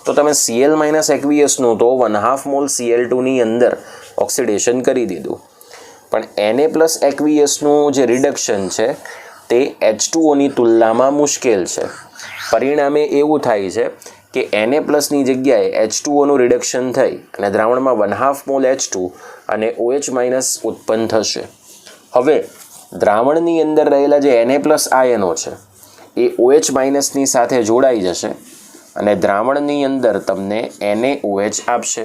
તો તમે Cl- aqueousનું તો 1/2 mol Cl2ની અંદર ઓક્સિડેશન કરી દીધું, પણ Na+ aqueousનું જે રિડક્શન છે તે H2Oની તુલનામાં મુશ્કેલ છે. પરિણામે એવું થાય છે કે Na પ્લસની જગ્યાએ H2Oનું રિડક્શન થઈ અને દ્રાવણમાં 1/2 મોલ H2 અને OH માઇનસ ઉત્પન્ન થશે. હવે દ્રાવણની અંદર રહેલા જે Na પ્લસ આયનો છે એ OH માઇનસની સાથે જોડાઈ જશે અને દ્રાવણની અંદર તમને NaOH આપશે.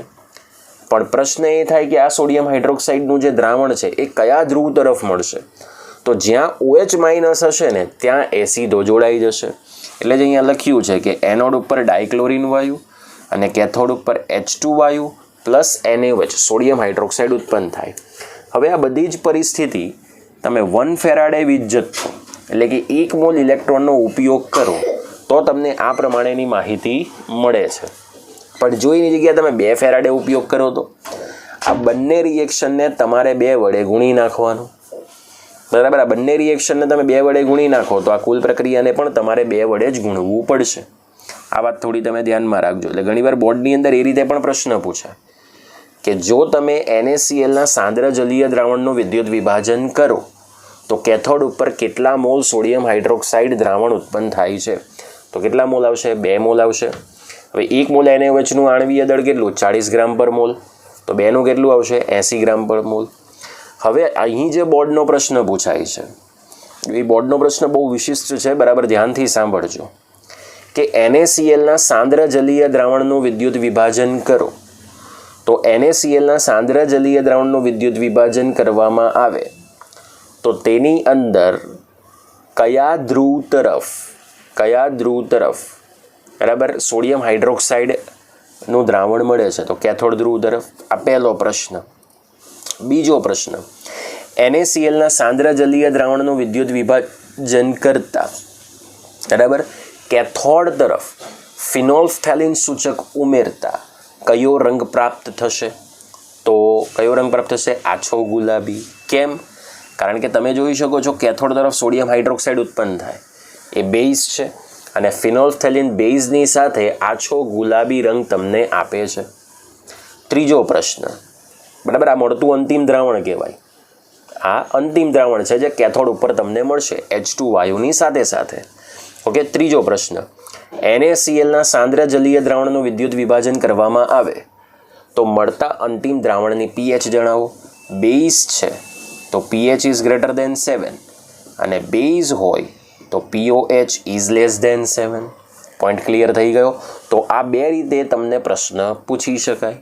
પણ પ્રશ્ન એ થાય કે આ સોડિયમ હાઇડ્રોક્સાઇડનું જે દ્રાવણ છે એ કયા ધ્રુવ તરફ મળશે? તો જ્યાં OH માઇનસ હશે ને ત્યાં એસિડો જોડાઈ જશે. એટલે જ અહીંયા લખ્યું છે કે એનોડ ઉપર ડાયક્લોરિન વાયુ અને કેથોડ ઉપર H2 વાયુ પ્લસ NaOH સોડિયમ હાઇડ્રોક્સાઇડ ઉત્પન્ન થાય. હવે આ બધી જ પરિસ્થિતિ તમે 1 ફેરાડે વીજ જથ્થો એટલે કે 1 મોલ ઇલેક્ટ્રોનનો ઉપયોગ કરો તો તમને આ પ્રમાણેની માહિતી મળે છે. પણ જો એની જગ્યાએ તમે 2 ફેરાડે ઉપયોગ કરો તો આ બંને રિએક્શનને તમારે 2 વડે ગુણી નાખવાનું. બરાબર, આ બંને રિએક્શનને તમે 2 વડે ગુણી નાખો તો આ કુલ પ્રક્રિયાને પણ તમારે 2 વડે જ ગુણવું પડશે. આ વાત થોડી તમે ધ્યાનમાં રાખજો. એટલે ઘણીવાર બોર્ડની અંદર એ રીતે પણ પ્રશ્ન પૂછાય કે જો તમે NaClના સાંદ્ર જલીય દ્રાવણનું વિદ્યુત વિભાજન કરો તો કેથોડ ઉપર કેટલા મોલ સોડિયમ હાઇડ્રોક્સાઇડ દ્રાવણ ઉત્પન્ન થાય છે? તો કેટલા મોલ આવશે? 2 મોલ આવશે. હવે 1 મોલ NaOHનું આણ્વીય દળ કેટલું? 40 ગ્રામ પર મોલ. તો 2નું કેટલું આવશે? 80 ગ્રામ પર મોલ. હવે અહીં જે બોર્ડનો પ્રશ્ન પૂછાય છે એ બોર્ડનો પ્રશ્ન બહુ વિશિષ્ટ છે, બરાબર ધ્યાનથી સાંભળજો કે NaClના સાંદ્ર જલીય દ્રાવણનું વિદ્યુત વિભાજન કરો તો NaClના સાંદ્ર જલીય દ્રાવણનું વિદ્યુત વિભાજન કરવામાં આવે તો તેની અંદર કયા ધ્રુવ તરફ બરાબર સોડિયમ હાઇડ્રોક્સાઇડનું દ્રાવણ મળે છે? તો કેથોડ ધ્રુવ તરફ. આ પહેલો પ્રશ્ન. બીજો પ્રશ્ન, NaClના સાંદ્ર જલીય દ્રાવણનું વિદ્યુત વિભાજન કરતા બરાબર કેથોડ તરફ ફિનોલ્ફથેલિન સૂચક ઉમેરતા કયો રંગ પ્રાપ્ત થશે? તો કયો રંગ પ્રાપ્ત થશે? આછો ગુલાબી. કેમ? કારણ કે તમે જોઈ શકો છો કેથોડ તરફ સોડિયમ હાઇડ્રોક્સાઇડ ઉત્પન્ન થાય એ બેઝ છે અને ફિનોલ્ફથેલિન બેઝની સાથે આછો ગુલાબી રંગ તમને આપે છે. ત્રીજો પ્રશ્ન, બરાબર આ મળતું અંતિમ દ્રાવણ કહેવાય. આ અંતિમ દ્રાવણ છે જે કેથોડ ઉપર તમને મળશે H2 વાયુની સાથે સાથે. ઓકે. ત્રીજો પ્રશ્ન, NaClના સાંદ્ર જલીય દ્રાવણનું વિદ્યુત વિભાજન કરવામાં આવે તો મળતા અંતિમ દ્રાવણની pH જણાવો. બેઝ છે તો pH ઇઝ ગ્રેટર દેન 7 અને બેઝ હોય તો POH is less than 7. Point clear થઈ ગયો? તો આ 2 રીતે તમને પ્રશ્ન પૂછી શકાય.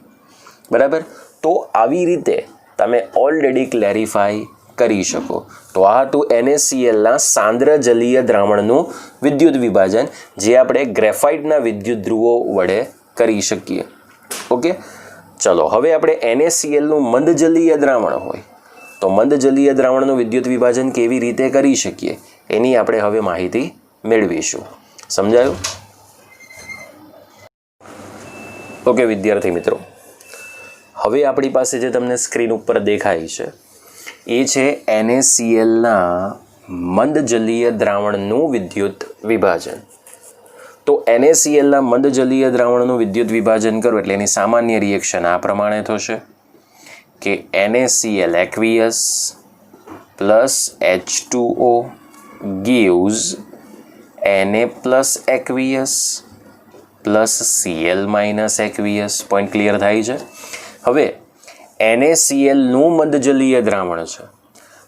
બરાબર, તો આવી રીતે તમે ઓલરેડી ક્લેરિફાઈ કરી શકો. તો આ હતું NaClના સાંદ્ર જલીય દ્રાવણનું વિદ્યુત વિભાજન જે આપણે ગ્રેફાઇટના વિદ્યુત ધ્રુવો વડે કરી શકીએ. ઓકે, ચલો હવે આપણે NaClનું મંદ જલીય દ્રાવણ હોય તો મંદ જલીય દ્રાવણનું વિદ્યુત વિભાજન કેવી રીતે કરી શકીએ એની આપણે હવે માહિતી મેળવીશું. સમજાયું? ઓકે વિદ્યાર્થી મિત્રો, હવે આપણી પાસે જે તમને સ્ક્રીન ઉપર દેખાય છે એ છે NaClના મંદ જલીય દ્રાવણનું વિદ્યુત વિભાજન. તો NaClના મંદ જલીય દ્રાવણનું વિદ્યુત વિભાજન કરો એટલે એની સામાન્ય રિએક્શન આ પ્રમાણે થશે કે NaCl aqueous plus H2O gives Na plus aqueous plus Cl minus aqueous. Point clear થાય છે? હવે NaClનું મદજલીય દ્રાવણ છે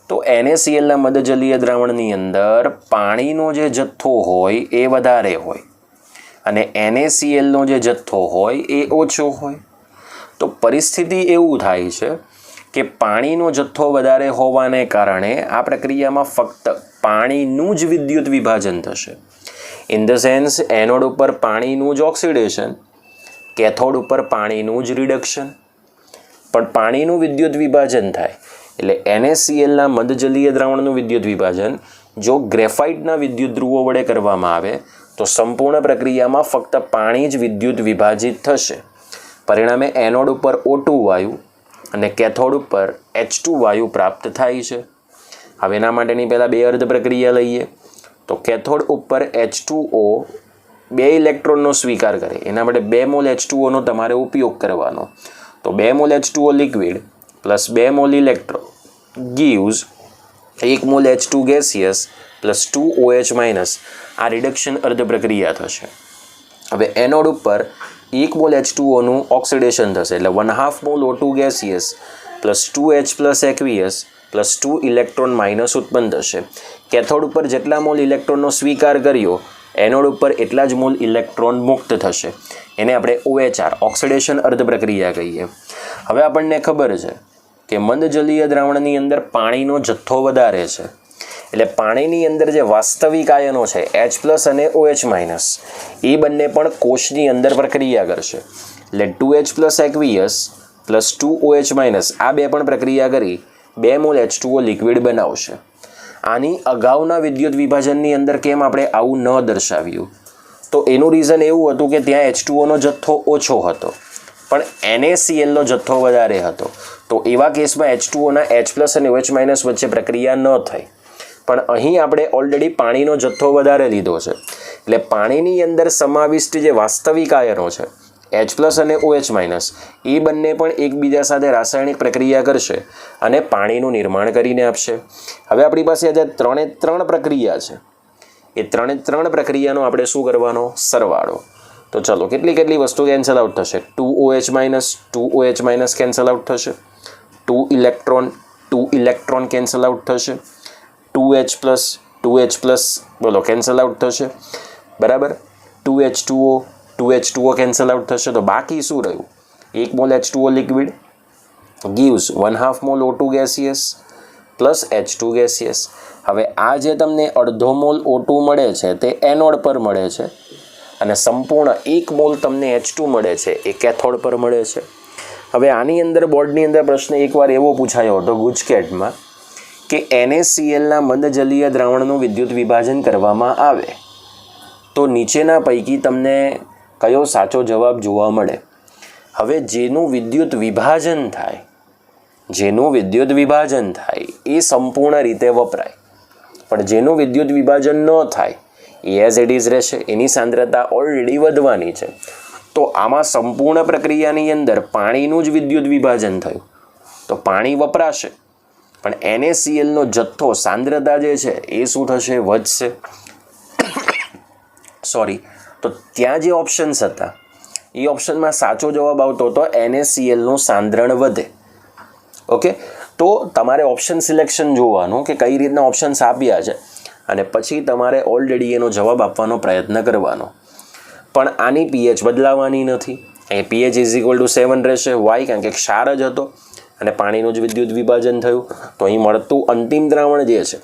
તો NaClના મદજલીય દ્રાવણની અંદર પાણીનો જે જથ્થો હોય એ વધારે હોય અને NaClનો જે જથ્થો હોય એ ઓછો હોય. તો પરિસ્થિતિ એવું થાય છે કે પાણીનો જથ્થો વધારે હોવાને કારણે આ પ્રક્રિયામાં ફક્ત પાણીનું જ વિદ્યુત વિભાજન થશે. ઇન ધ સેન્સ એનોડ ઉપર પાણીનું જ ઓક્સિડેશન, કેથોડ ઉપર પાણીનું જ રિડક્શન. પણ પાણીનું વિદ્યુત વિભાજન થાય એટલે NaClના મદજલીય દ્રાવણનું વિદ્યુત વિભાજન જો ગ્રેફાઇટના વિદ્યુત ધ્રુવો વડે કરવામાં આવે તો સંપૂર્ણ પ્રક્રિયામાં ફક્ત પાણી જ વિદ્યુત વિભાજિત થશે. પરિણામે એનોડ ઉપર O2 વાયુ અને કેથોડ ઉપર H2 વાયુ પ્રાપ્ત થાય છે. હવે એના માટેની પહેલાં 2 અર્ધ પ્રક્રિયા લઈએ. તો કેથોડ ઉપર H2O 2 ઇલેક્ટ્રોનનો સ્વીકાર કરે એના માટે 2 મોલ H2Oનો તમારે ઉપયોગ કરવાનો. તો 2 mall H2O liquid plus 2 mole electron gives 1 mall H2 gaseous plus 2OH minus આ રિડક્શન અર્ધ પ્રક્રિયા થશે. હવે એનોડ ઉપર 1 મોલ H2Oનું ઓક્સિડેશન થશે એટલે 1/2 mall O2 gaseous plus 2H plus aqueous plus 2 electron minus ઉત્પન્ન થશે. કેથોડ ઉપર જેટલા મોલ ઇલેક્ટ્રોનનો સ્વીકાર કર્યો એનોડ ઉપર એટલા જ મોલ ઇલેક્ટ્રોન મુક્ત થશે. એને આપણે OHR ઓક્સિડેશન અર્ધ પ્રક્રિયા કહીએ. હવે આપણને ખબર છે કે મંદ જલીય દ્રાવણની અંદર પાણીનો જથ્થો વધારે છે એટલે પાણીની અંદર જે વાસ્તવિક આયનો છે H પ્લસ અને OH માઇનસ એ બંને પણ કોષની અંદર પ્રક્રિયા કરશે. એટલે 2H plus aqueous plus 2OH minus આ બે પણ પ્રક્રિયા કરી 2 મોલ H2O લિક્વિડ બનાવશે. આની અગાઉના વિદ્યુત વિભાજનની અંદર કેમ આપણે આવું ન દર્શાવ્યું? તો એનું રીઝન એવું હતું કે ત્યાં H2Oનો જથ્થો ઓછો હતો પણ NaClનો જથ્થો વધારે હતો. તો એવા કેસમાં H2Oના H પ્લસ અને OH માઇનસ વચ્ચે પ્રક્રિયા ન થઈ. પણ અહીં આપણે ઓલરેડી પાણીનો જથ્થો વધારે લીધો છે એટલે પાણીની અંદર સમાવિષ્ટ જે વાસ્તવિક આયનો છે H પ્લસ અને OH માઇનસ એ બંને પણ એકબીજા સાથે રાસાયણિક પ્રક્રિયા કરશે અને પાણીનું નિર્માણ કરીને આપશે. હવે આપણી પાસે આજે 3 પ્રક્રિયા છે. એ 3 પ્રક્રિયાનો આપણે શું કરવાનો? સરવાળો. તો ચલો કેટલી વસ્તુ કેન્સલ આઉટ થશે? 2OH minus 2OH minus cancel out થશે. 2 ઇલેક્ટ્રોન કેન્સલ આઉટ થશે. 2H પ્લસ બોલો કેન્સલ આઉટ થશે. બરાબર. 2H2O કેન્સલ આઉટ થશે. તો બાકી શું રહ્યું? 1 mall H2O liquid gives 1/2 mall O2 gaseous plus H2 gaseous. હવે આ જે તમને અડધો મોલ O2 મળે છે તે એનોડ પર મળે છે અને સંપૂર્ણ 1 મોલ તમને H2 મળે છે એ કેથોડ પર મળે છે. હવે આની અંદર બોર્ડની અંદર પ્રશ્ન એકવાર એવો પૂછાયો હતો ગુજકેટમાં કે NaClના મંદ જલીય દ્રાવણનું વિદ્યુત વિભાજન કરવામાં આવે તો નીચેના પૈકી તમને કયો સાચો જવાબ જોવા મળે? હવે જેનું વિદ્યુત વિભાજન થાય એ સંપૂર્ણ રીતે વપરાય પણ જેનું વિદ્યુત વિભાજન ન થાય એ એઝ ઇટ ઇઝ રહેશે. એની સાંદ્રતા ઓલરેડી વધવાની છે. તો આમાં સંપૂર્ણ પ્રક્રિયાની અંદર પાણીનું જ વિદ્યુત વિભાજન થયું તો પાણી વપરાશે પણ NaClનો જથ્થો સાંદ્રતા જે છે એ શું થશે? વધશે. તો ત્યાં જે ઓપ્શન્સ હતા એ ઓપ્શનમાં સાચો જવાબ આવતો હતો NaClનું સાંદ્રણ વધે. ઓકે, તો તમારે ઓપ્શન સિલેક્શન જોવાનું કે કઈ રીતના ઓપ્શન્સ આપ્યા છે અને પછી તમારે ઓલરેડી એનો જવાબ આપવાનો પ્રયત્ન કરવાનો. પણ આની pH બદલાવાની નથી. અહીં pH = 7 રહેશે. વાય? કારણ કે ક્ષાર જ હતો અને પાણીનું જ વિદ્યુત વિભાજન થયું. તો અહીં મળતું અંતિમ દ્રાવણ જે છે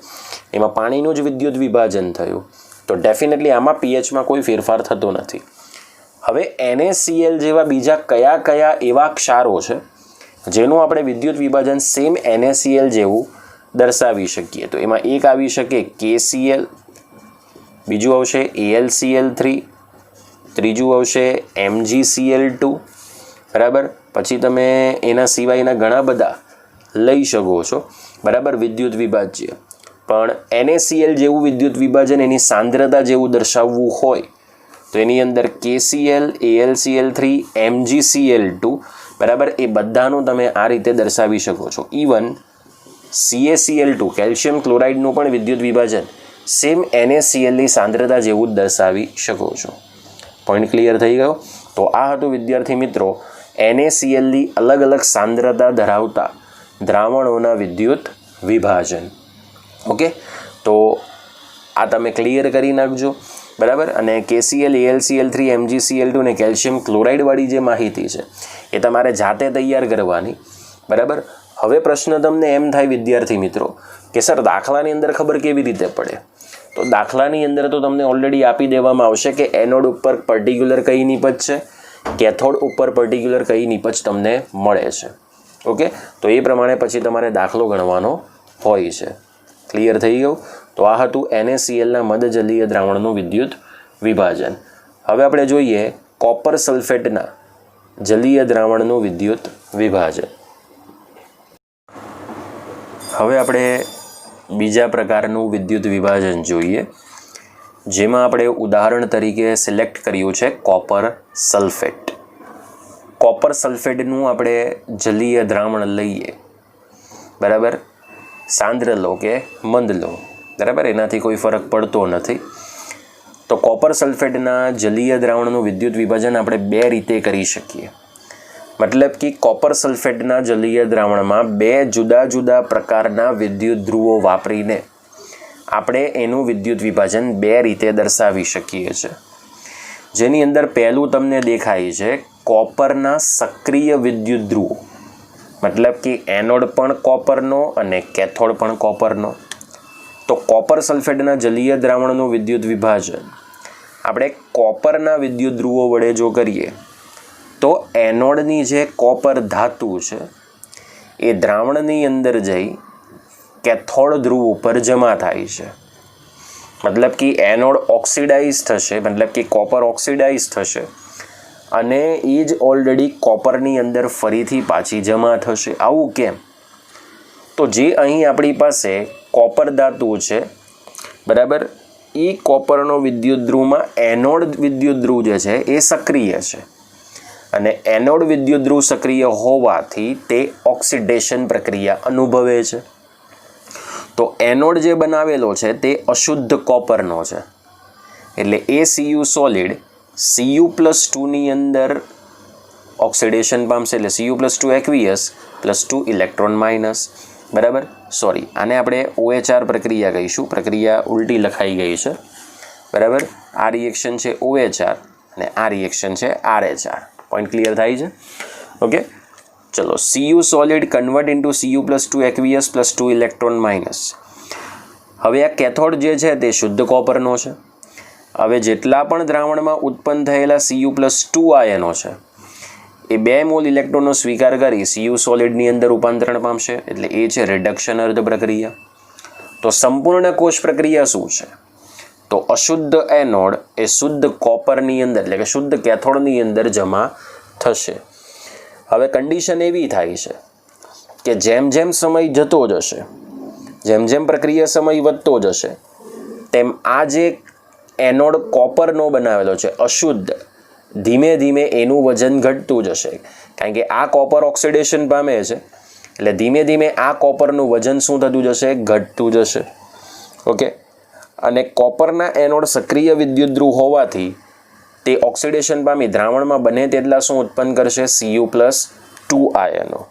એમાં પાણીનું જ વિદ્યુત વિભાજન થયું. તો ડેફિનેટલી આમાં pHમાં કોઈ ફેરફાર થતો નથી. હવે NaCl જેવા બીજા કયા એવા ક્ષારો છે જેનું આપણે વિદ્યુત વિભાજન સેમ NaCl જેવું દર્શાવી શકીએ? તો એમાં એક આવી શકે KCl, બીજું આવશે AlCl3, ત્રીજું આવશે MgCl2. બરાબર. પછી તમે એના સિવાયના ઘણા બધા લઈ શકો છો. બરાબર. વિદ્યુત વિભાજ્ય પણ NaCl જેવું વિદ્યુત વિભાજન એની સાંદ્રતા જેવું દર્શાવવું હોય તો એની અંદર KCl, AlCl3, MgCl2 બરાબર એ બધાનું તમે આ રીતે દર્શાવી શકો છો. ઇવન CaCl2 કેલ્શિયમ ક્લોરાઇડનું પણ વિદ્યુત વિભાજન સેમ NaClની સાંદ્રતા જેવું જ દર્શાવી શકો છો. પોઈન્ટ ક્લિયર થઈ ગયો? તો આ હતું વિદ્યાર્થી મિત્રો NaClની અલગ અલગ સાંદ્રતા ધરાવતા દ્રાવણોના વિદ્યુત વિભાજન. ઓકે, તો આ તમે ક્લિયર કરી નાખજો. બરાબર. અને KCl, AlCl3, MgCl2 ને કેલ્શિયમ ક્લોરાઇડવાળી જે માહિતી છે એ તમારે જાતે તૈયાર કરવાની. બરાબર. હવે પ્રશ્ન તમને એમ થાય વિદ્યાર્થી મિત્રો કે સર દાખલાની અંદર ખબર કેવી રીતે પડે? તો દાખલાની અંદર તો તમને ઓલરેડી આપી દેવામાં આવશે કે એનોડ ઉપર પર્ટિક્યુલર કઈ નિપજ છે, કેથોડ ઉપર પર્ટિક્યુલર કઈ નિપજ તમને મળે છે. ઓકે, તો એ પ્રમાણે પછી તમારે દાખલો ગણવાનો હોય છે. ક્લિયર થઈ ગયું? તો આ હતું NaClના મદ જલીય દ્રાવણનું વિદ્યુત વિભાજન. હવે આપણે જોઈએ કોપર સલ્ફેટના જલીય દ્રાવણનું વિદ્યુત વિભાજન. હવે આપણે બીજા પ્રકારનું વિદ્યુત વિભાજન જોઈએ જેમાં આપણે ઉદાહરણ તરીકે સિલેક્ટ કર્યું છે કોપર સલ્ફેટ. કોપર સલ્ફેટનું આપણે જલીય દ્રાવણ લઈએ. બરાબર. સાંદ્ર લો કે મંદ લો બરાબર, એનાથી કોઈ ફરક પડતો નથી. તો કોપર સલ્ફેટના જલીય દ્રાવણનું વિદ્યુત વિભાજન આપણે બે રીતે કરી શકીએ. મતલબ કે કોપર સલ્ફેટના જલીય દ્રાવણમાં બે જુદા જુદા પ્રકારના વિદ્યુત ધ્રુવો વાપરીને આપણે એનું વિદ્યુત વિભાજન બે રીતે દર્શાવી શકીએ છીએ. જેની અંદર પહેલું તમને દેખાય છે કોપરના સક્રિય વિદ્યુત ધ્રુવો, મતલબ કે એનોડ પણ કોપરનો અને કેથોડ પણ કોપરનો. તો કોપર સલ્ફેટના જલીય દ્રાવણનું વિદ્યુત વિભાજન આપણે કોપરના વિદ્યુત ધ્રુવો વડે જો કરીએ તો એનોડની જે કોપર ધાતુ છે એ દ્રાવણની અંદર જઈ કેથોડ ધ્રુવ ઉપર જમા થાય છે. મતલબ કે એનોડ ઓક્સિડાઇઝ થશે, મતલબ કે કોપર ઓક્સિડાઇઝ થશે અને એ જ ઓલરેડી કોપરની અંદર ફરીથી પાછી જમા થશે. આવું કેમ? તો જે અહીં આપણી પાસે કોપર ધાતુ છે, બરાબર, એ કોપરનો વિદ્યુત ધ્રુવમાં એનોડ વિદ્યુત ધ્રુવ જે છે એ સક્રિય છે અને એનોડ વિદ્યુત ધ્રુવ સક્રિય હોવાથી તે ઓક્સિડેશન પ્રક્રિયા અનુભવે છે. તો એનોડ જે બનાવેલો છે તે અશુદ્ધ કોપરનો છે, એટલે એ Cu સોલિડ Cu+2ની અંદર ઓક્સિડેશન પામશે, એટલે Cu+2 એક્વિયસ +2 ઇલેક્ટ્રોન માઇનસ. બરાબર, સોરી, આને આપણે OHR પ્રક્રિયા કહીશું. પ્રક્રિયા ઉલટી લખાઈ ગઈ છે. બરાબર, આ રિએક્શન છે OHR અને આ રિએક્શન છે RH. પોઈન્ટ ક્લિયર થાય છે? ઓકે, ચલો. Cu solid convert into Cu+2 aqueous +2 electron minus. હવે આ કેથોડ જે છે તે શુદ્ધ કોપરનો છે. હવે જેટલા પણ દ્રાવણમાં ઉત્પન્ન થયેલા Cu+2 આયનો છે એ 2 મોલ ઇલેક્ટ્રોનનો સ્વીકાર કરી Cu સોલિડની અંદર રૂપાંતરણ પામશે, એટલે એ છે રિડક્શન અર્ધ પ્રક્રિયા. તો સંપૂર્ણ કોષ પ્રક્રિયા શું છે? તો અશુદ્ધ એનોડ એ શુદ્ધ કોપરની અંદર, એટલે કે શુદ્ધ કેથોડની અંદર જમા થશે. હવે કન્ડિશન એવી થાય છે કે જેમ જેમ સમય જતો જશે, જેમ જેમ પ્રક્રિયા સમય વધતો જશે, તેમ આ જે એનોડ કોપરનો બનાવેલો છે અશુદ્ધ, ધીમે ધીમે એનું વજન ઘટતું જશે. કારણ કે આ કોપર ઓક્સિડેશન પામે છે, એટલે ધીમે ધીમે આ કોપરનું વજન શું થતું જશે? ઘટતું જશે. ઓકે, અને કોપરના એનોડ સક્રિય વિદ્યુત ધ્રુવ હોવાથી તે ઓક્સિડેશન પામી દ્રાવણમાં બને તેટલા શું ઉત્પન્ન કરશે? Cu+2 આયનો.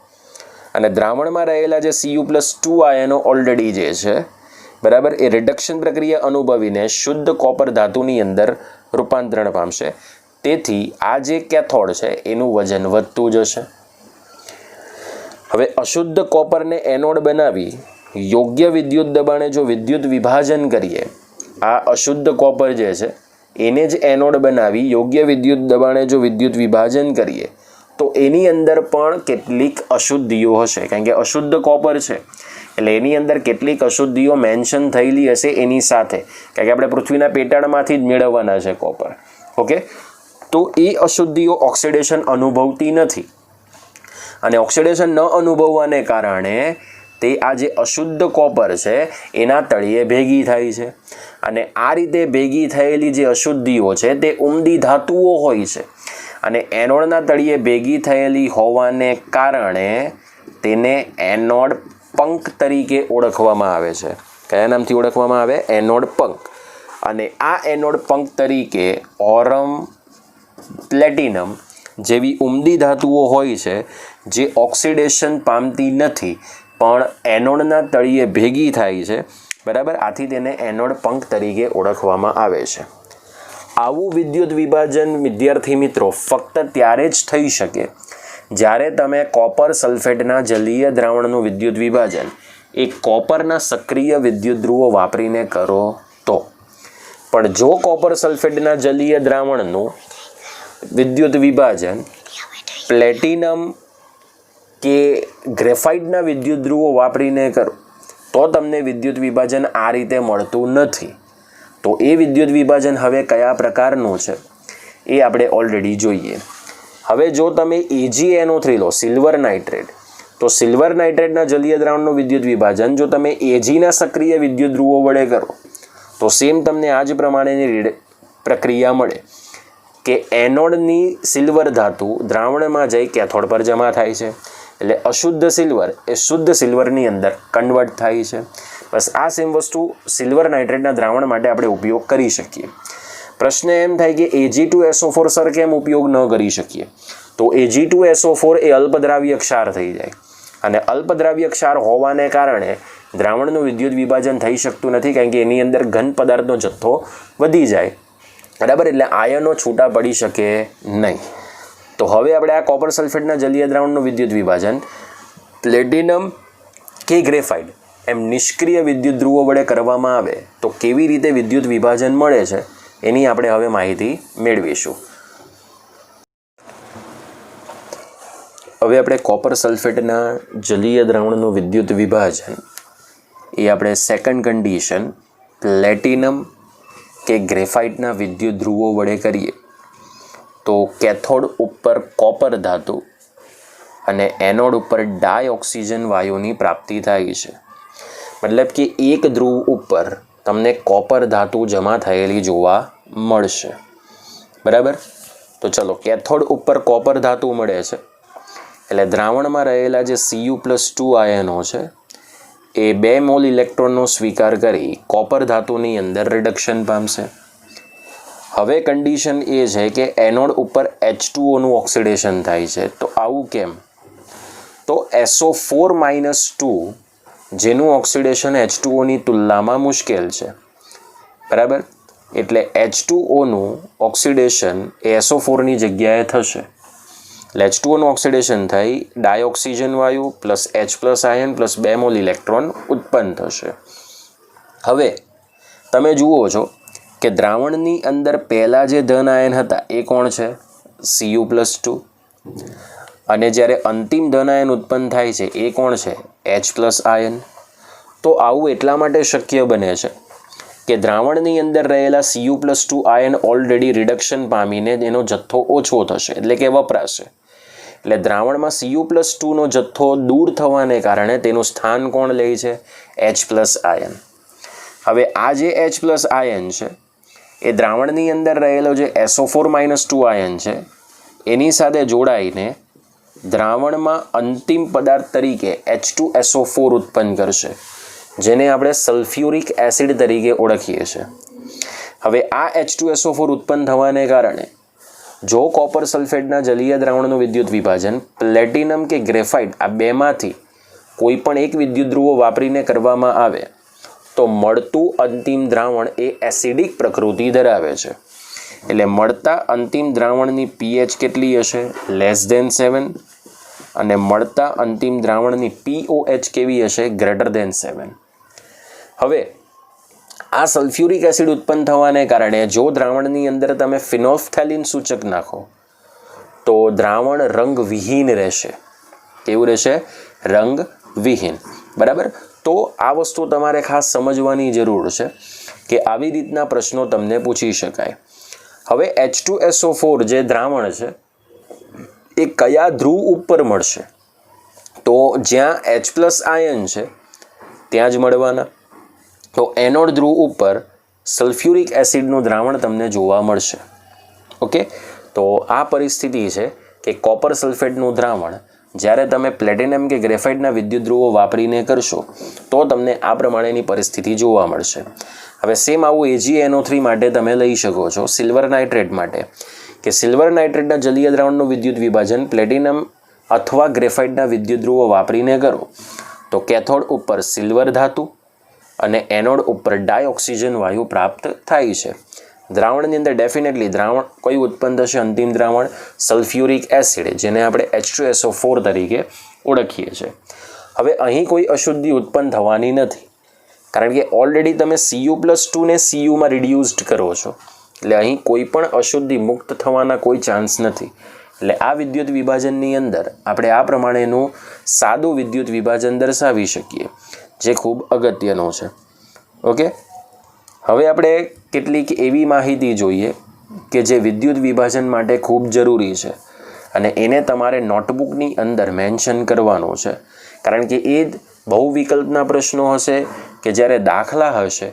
અને દ્રાવણમાં રહેલા જે Cu+2 આયનો ઓલરેડી જે છે, બરાબર, એ રિડક્શન પ્રક્રિયા અનુભવીને શુદ્ધ કોપર ધાતુની અંદર રૂપાંતરણ પામશે. તેથી આ જે કેથોડ છે એનું વજન વધતું જશે. હવે અશુદ્ધ કોપરને એનોડ બનાવી યોગ્ય વિદ્યુત દબાણે જો વિદ્યુત વિભાજન કરીએ, આ અશુદ્ધ કોપર જે છે એને જ એનોડ બનાવી યોગ્ય વિદ્યુત દબાણે જો વિદ્યુત વિભાજન કરીએ તો એની અંદર પણ કેટલીક અશુદ્ધિઓ હશે. કારણ કે અશુદ્ધ કોપર છે એટલે એની અંદર કેટલીક અશુદ્ધિઓ મેન્શન થયેલી હશે એની સાથે, કારણ કે આપણે પૃથ્વીના પેટાળમાંથી જ મેળવવાના છે કોપર. ઓકે, તો એ અશુદ્ધિઓ ઓક્સિડેશન અનુભવતી નથી અને ઓક્સિડેશન ન અનુભવવાને કારણે તે આ જે અશુદ્ધ કોપર છે એના તળિયે ભેગી થાય છે અને આ રીતે ભેગી થયેલી જે અશુદ્ધિઓ છે તે ઉમદી ધાતુઓ હોય છે અને એનોડના તળિયે ભેગી થયેલી હોવાને કારણે તેને એનોડ પંક તરીકે ઓળખવામાં આવે છે. કયા નામથી ઓળખવામાં આવે? Anode punk. અને આ એનોડ પંક તરીકે ઓરમ, પ્લેટિનમ જેવી ઉમદી ધાતુઓ હોય છે જે ઓક્સિડેશન પામતી નથી પણ એનોડના તળિયે ભેગી થાય છે, બરાબર. આથી તેને એનોડ પંક તરીકે ઓળખવામાં આવે છે. આવું વિદ્યુત વિભાજન વિદ્યાર્થી મિત્રો ફક્ત ત્યારે જ થઈ શકે જ્યારે તમે કોપર સલ્ફેટના જલીય દ્રાવણનું વિદ્યુત વિભાજન એ કોપરના સક્રિય વિદ્યુત ધ્રુવો વાપરીને કરો તો. પણ જો કોપર સલ્ફેટના જલીય દ્રાવણનું વિદ્યુત વિભાજન પ્લેટિનમ કે ગ્રેફાઇટના વિદ્યુત ધ્રુવો વાપરીને કરો તો તમને વિદ્યુત વિભાજન આ રીતે મળતું નથી. તો એ વિદ્યુત વિભાજન હવે કયા પ્રકારનું છે એ આપણે ઓલરેડી જોઈએ. હવે જો તમે AgNO3 લો, સિલ્વર નાઇટ્રેટ, તો સિલ્વર નાઇટ્રેટના જલીય દ્રાવણનું વિદ્યુત વિભાજન જો તમે Agના સક્રિય વિદ્યુત ધ્રુવો વડે કરો તો સેમ તમને આ જ પ્રમાણેની પ્રક્રિયા મળે કે એનોડની સિલ્વર ધાતુ દ્રાવણમાં જઈ કેથોડ પર જમા થાય છે, એટલે અશુદ્ધ સિલ્વર એ શુદ્ધ સિલ્વરની અંદર કન્વર્ટ થાય છે. બસ આ સેમ વસ્તુ સિલ્વર નાઇટ્રેટના દ્રાવણ માટે આપણે ઉપયોગ કરી શકીએ. પ્રશ્ન એમ થાય કે Ag2SO4 સર કેમ ઉપયોગ ન કરી શકીએ? તો Ag2SO4 એ અલ્પદ્રાવ્ય ક્ષાર થઈ જાય અને અલ્પદ્રાવ્ય ક્ષાર હોવાને કારણે દ્રાવણનું વિદ્યુત વિભાજન થઈ શકતું નથી, કારણ કે એની અંદર ઘન પદાર્થનો જથ્થો વધી જાય, બરાબર. એટલે આયનો છૂટા પડી શકે નહીં. તો હવે આપણે આ કોપર સલ્ફેટના જલીય દ્રાવણનું વિદ્યુત વિભાજન પ્લેટિનમ કે ગ્રેફાઇટ એમ નિષ્ક્રિય વિદ્યુત ધ્રુવો વડે કરવામાં આવે તો કેવી રીતે વિદ્યુત વિભાજન મળે છે એની આપણે હવે માહિતી મેળવીશું. હવે આપણે કોપર સલ્ફેટના જલીય દ્રાવણનું વિદ્યુત વિભાજન એ આપણે સેકન્ડ કન્ડિશન પ્લેટિનમ કે ગ્રેફાઇટના વિદ્યુત ધ્રુવો વડે કરીએ તો કેથોડ ઉપર કોપર ધાતુ અને એનોડ ઉપર ડાયઓક્સિજન વાયુની પ્રાપ્તિ થાય છે. મતલબ કે એક ધ્રુવ ઉપર તમને કોપર ધાતુ જમા થયેલી જોવા મળશે, બરાબર. તો ચલો, કેથોડ ઉપર કોપર ધાતુ મળે છે એટલે દ્રાવણમાં રહેલા જે Cu+2 આયનો છે એ 2 મોલ ઇલેક્ટ્રોનનો સ્વીકાર કરી કોપર ધાતુની અંદર રિડક્શન પામશે. હવે કન્ડિશન એ છે કે એનોડ ઉપર H2O ઓક્સિડેશન થાય છે. તો આવું કેમ? તો SO4-2 જેનું ઓક્સિડેશન H2Oની તુલનામાં મુશ્કેલ છે, બરાબર. એટલે H2Oનું ઓક્સિડેશન એ SO4ની જગ્યાએ થશે. એટલે H2Oનું ઓક્સિડેશન થઈ ડાયઓક્સિજન વાયુ plus H+ ion plus 2 mole electron ઉત્પન્ન થશે. હવે તમે જુઓ છો કે દ્રાવણની અંદર પહેલાં જે ધન આયન હતા એ કોણ છે? Cu+2. અને જ્યારે અંતિમ ધન આયન ઉત્પન્ન થાય છે એ કોણ છે? H+ ion. તો આવું એટલા માટે શક્ય બને છે કે દ્રાવણની અંદર રહેલા Cu+2 આયન ઓલરેડી રિડક્શન પામીને એનો જથ્થો ઓછો થશે, એટલે કે વપરાશે. એટલે દ્રાવણમાં Cu+2નો જથ્થો દૂર થવાને કારણે તેનું સ્થાન કોણ લે છે? H+ ion. હવે આ જે H+ આયન છે એ દ્રાવણની અંદર રહેલો જે SO4-2 આયન છે એની સાથે જોડાઈને દ્રાવણમાં અંતિમ પદાર્થ તરીકે H2SO4 ઉત્પન્ન કરશે, જેને આપણે સલ્ફ્યુરિક એસિડ તરીકે ઓળખીએ છીએ. હવે આ H2SO4 ઉત્પન્ન થવાને કારણે જો કોપર સલ્ફેટના જલીય દ્રાવણનું વિદ્યુત વિભાજન પ્લેટિનમ કે ગ્રેફાઇટ આ બેમાંથી કોઈ પણ એક વિદ્યુત ધ્રુવો વાપરીને કરવામાં આવે તો મળતું અંતિમ દ્રાવણ એ એસિડિક પ્રકૃતિ ધરાવે છે. એટલે મળતા અંતિમ દ્રાવણની pH કેટલી હશે? <7. અને મળતા અંતિમ દ્રાવણની pOH કેવી હશે? <7. હવે આ સલ્ફ્યુરિક એસિડ ઉત્પન્ન થવાને કારણે જો દ્રાવણની અંદર તમે ફિનોલ્ફથેલિન સૂચક નાખો તો દ્રાવણ રંગવિહીન રહેશે. કેવું રહેશે? રંગવિહીન, બરાબર. તો આ વસ્તુ તમારે ખાસ સમજવાની જરૂર છે કે આવી રીતના પ્રશ્નો તમને પૂછી શકાય. હવે H2SO4 જે દ્રાવણ છે એ કયા ધ્રુવ ઉપર મળશે? તો જ્યાં H+ આયન છે ત્યાં જ મળવાના. તો એનોડ ધ્રુવ ઉપર સલ્ફ્યુરિક એસિડનું દ્રાવણ તમને જોવા મળશે. ઓકે, તો આ પરિસ્થિતિ છે કે કોપર સલ્ફેટનું દ્રાવણ જ્યારે તમે પ્લેટિનમ કે ગ્રેફાઇટના વિદ્યુત ધ્રુવો વાપરીને કરશો તો તમને આ પ્રમાણેની પરિસ્થિતિ જોવા મળશે. હવે સેમ આવું AgNO3 માટે તમે લઈ શકો છો સિલ્વર નાઇટ્રેટ માટે, કે સિલ્વર નાઇટ્રેટના જલીય દ્રાવણનું વિદ્યુત વિભાજન પ્લેટિનમ અથવા ગ્રેફાઇટના વિદ્યુત ધ્રુવો વાપરીને કરો તો કેથોડ ઉપર સિલ્વર ધાતુ અને એનોડ ઉપર ડાયઓક્સિજન વાયુ પ્રાપ્ત થાય છે. દ્રાવણની અંદર ડેફિનેટલી દ્રાવણ કયું ઉત્પન્ન થશે? અંતિમ દ્રાવણ સલ્ફ્યુરિક એસિડ, જેને આપણે H2SO4 તરીકે ઓળખીએ છીએ. હવે અહીં કોઈ અશુદ્ધિ ઉત્પન્ન થવાની નથી, કારણ કે ઓલરેડી તમે Cu+2 ને Cuમાં રિડ્યુસ્ડ કરો છો, એટલે અહીં કોઈ પણ અશુદ્ધિ મુક્ત થવાના કોઈ ચાન્સ નથી. એટલે આ વિદ્યુત વિભાજનની અંદર આપણે આ પ્રમાણેનું સાદું વિદ્યુત વિભાજન દર્શાવી શકીએ, જે ખૂબ અગત્યનું છે. ઓકે, હવે આપણે કેટલીક એવી માહિતી જોઈએ કે જે વિદ્યુત વિભાજન માટે ખૂબ જરૂરી છે અને એને તમારે નોટબુકની અંદર મેન્શન કરવાનું છે, કારણ કે એ બહુ વિકલ્પના પ્રશ્નો હશે કે જ્યારે દાખલા હશે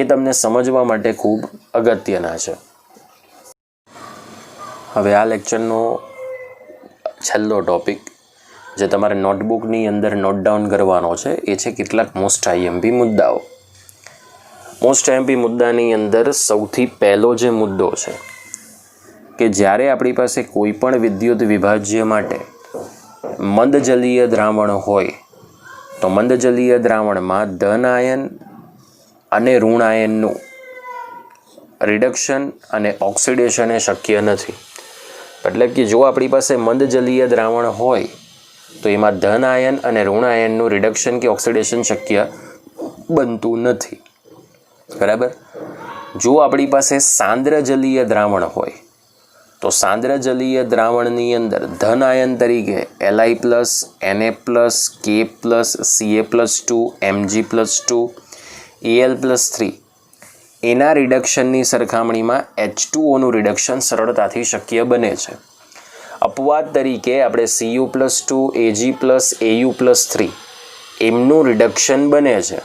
એ તમને સમજવા માટે ખૂબ અગત્યના છે. હવે આ લેક્ચરનો છેલ્લો ટોપિક જે તમારે નોટબુકની અંદર નોટ ડાઉન કરવાનો છે એ છે કેટલાક મોસ્ટ આઈએમપી મુદ્દાઓ. મોસ્ટ આઈએમપી મુદ્દાની અંદર સૌથી પહેલો જે મુદ્દો છે કે જ્યારે આપણી પાસે કોઈ પણ વિદ્યુત વિભાજ્ય માટે મંદજલીય દ્રાવણ હોય તો મંદજલીય દ્રાવણમાં ધન આયન અને ઋણ આયનનું રિડક્શન અને ઓક્સિડેશન એ શક્ય નથી. એટલે કે જો આપણી પાસે મંદજલીય દ્રાવણ હોય તો એમાં ધન આયન અને ઋણ આયનનું રિડક્શન કે ઓક્સિડેશન શક્ય બનતું નથી. બરાબર. જો આપણી પાસે સાંદ્ર જલીય દ્રાવણ હોય તો સાંદ્ર જલીય દ્રાવણની અંદર ધન આયન તરીકે Li+, Na+, K+, Ca+2, Mg+2, Al+3 એના રિડક્શનની સરખામણીમાં H2Oનું રિડક્શન સરળતાથી શક્ય બને છે. અપવાદ તરીકે આપણે Cu+2, Ag+, Au+3 એમનું રિડક્શન બને છે,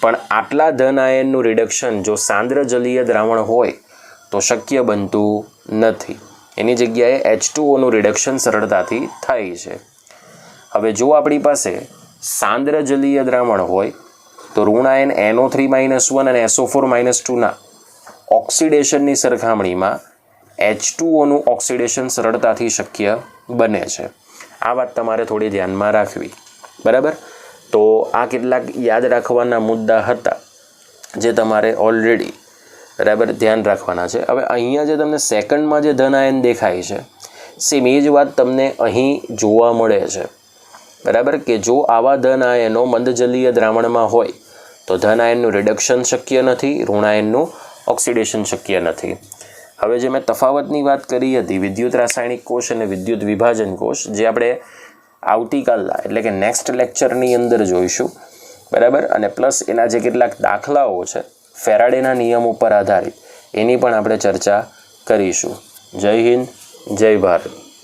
પણ આટલા ધન આયનનું રિડક્શન જો સાંદ્ર જલીય દ્રાવણ હોય તો શક્ય બનતું નથી. એની જગ્યાએ H2Oનું રિડક્શન સરળતાથી થાય છે. હવે જો આપણી પાસે સાંદ્ર જલીય દ્રાવણ હોય તો ઋણ આયન NO3-1 અને SO4-2ના ઓક્સિડેશનની સરખામણીમાં H2Oનું ઓક્સિડેશન સરળતાથી શક્ય બને છે. આ વાત તમારે થોડી ધ્યાનમાં રાખવી. બરાબર. તો આ કેટલાક યાદ રાખવાના મુદ્દા હતા જે તમારે ઓલરેડી બરાબર ધ્યાન રાખવાના છે. હવે અહીંયા જે તમને સેકન્ડમાં જે ધન આયન દેખાય છે સેમ એ જ વાત તમને અહીં જોવા મળે છે. બરાબર. કે જો આવા ધન આયનો મંદજલીય દ્રાવણમાં હોય તો ધન આયનનું રિડક્શન શક્ય નથી, ઋણ આયનનું ઓક્સિડેશન શક્ય નથી. હવે જે મેં તફાવતની વાત કરી હતી વિદ્યુત રાસાયણિક કોષ અને વિદ્યુત વિભાજન કોષ, જે આપણે આવતીકાલના એટલે કે નેક્સ્ટ લેક્ચરની અંદર જોઈશું. બરાબર. અને પ્લસ એના જે કેટલાક દાખલાઓ છે ફેરાડેના નિયમો પર આધારિત એની પણ આપણે ચર્ચા કરીશું. જય હિન્દ, જય ભારત.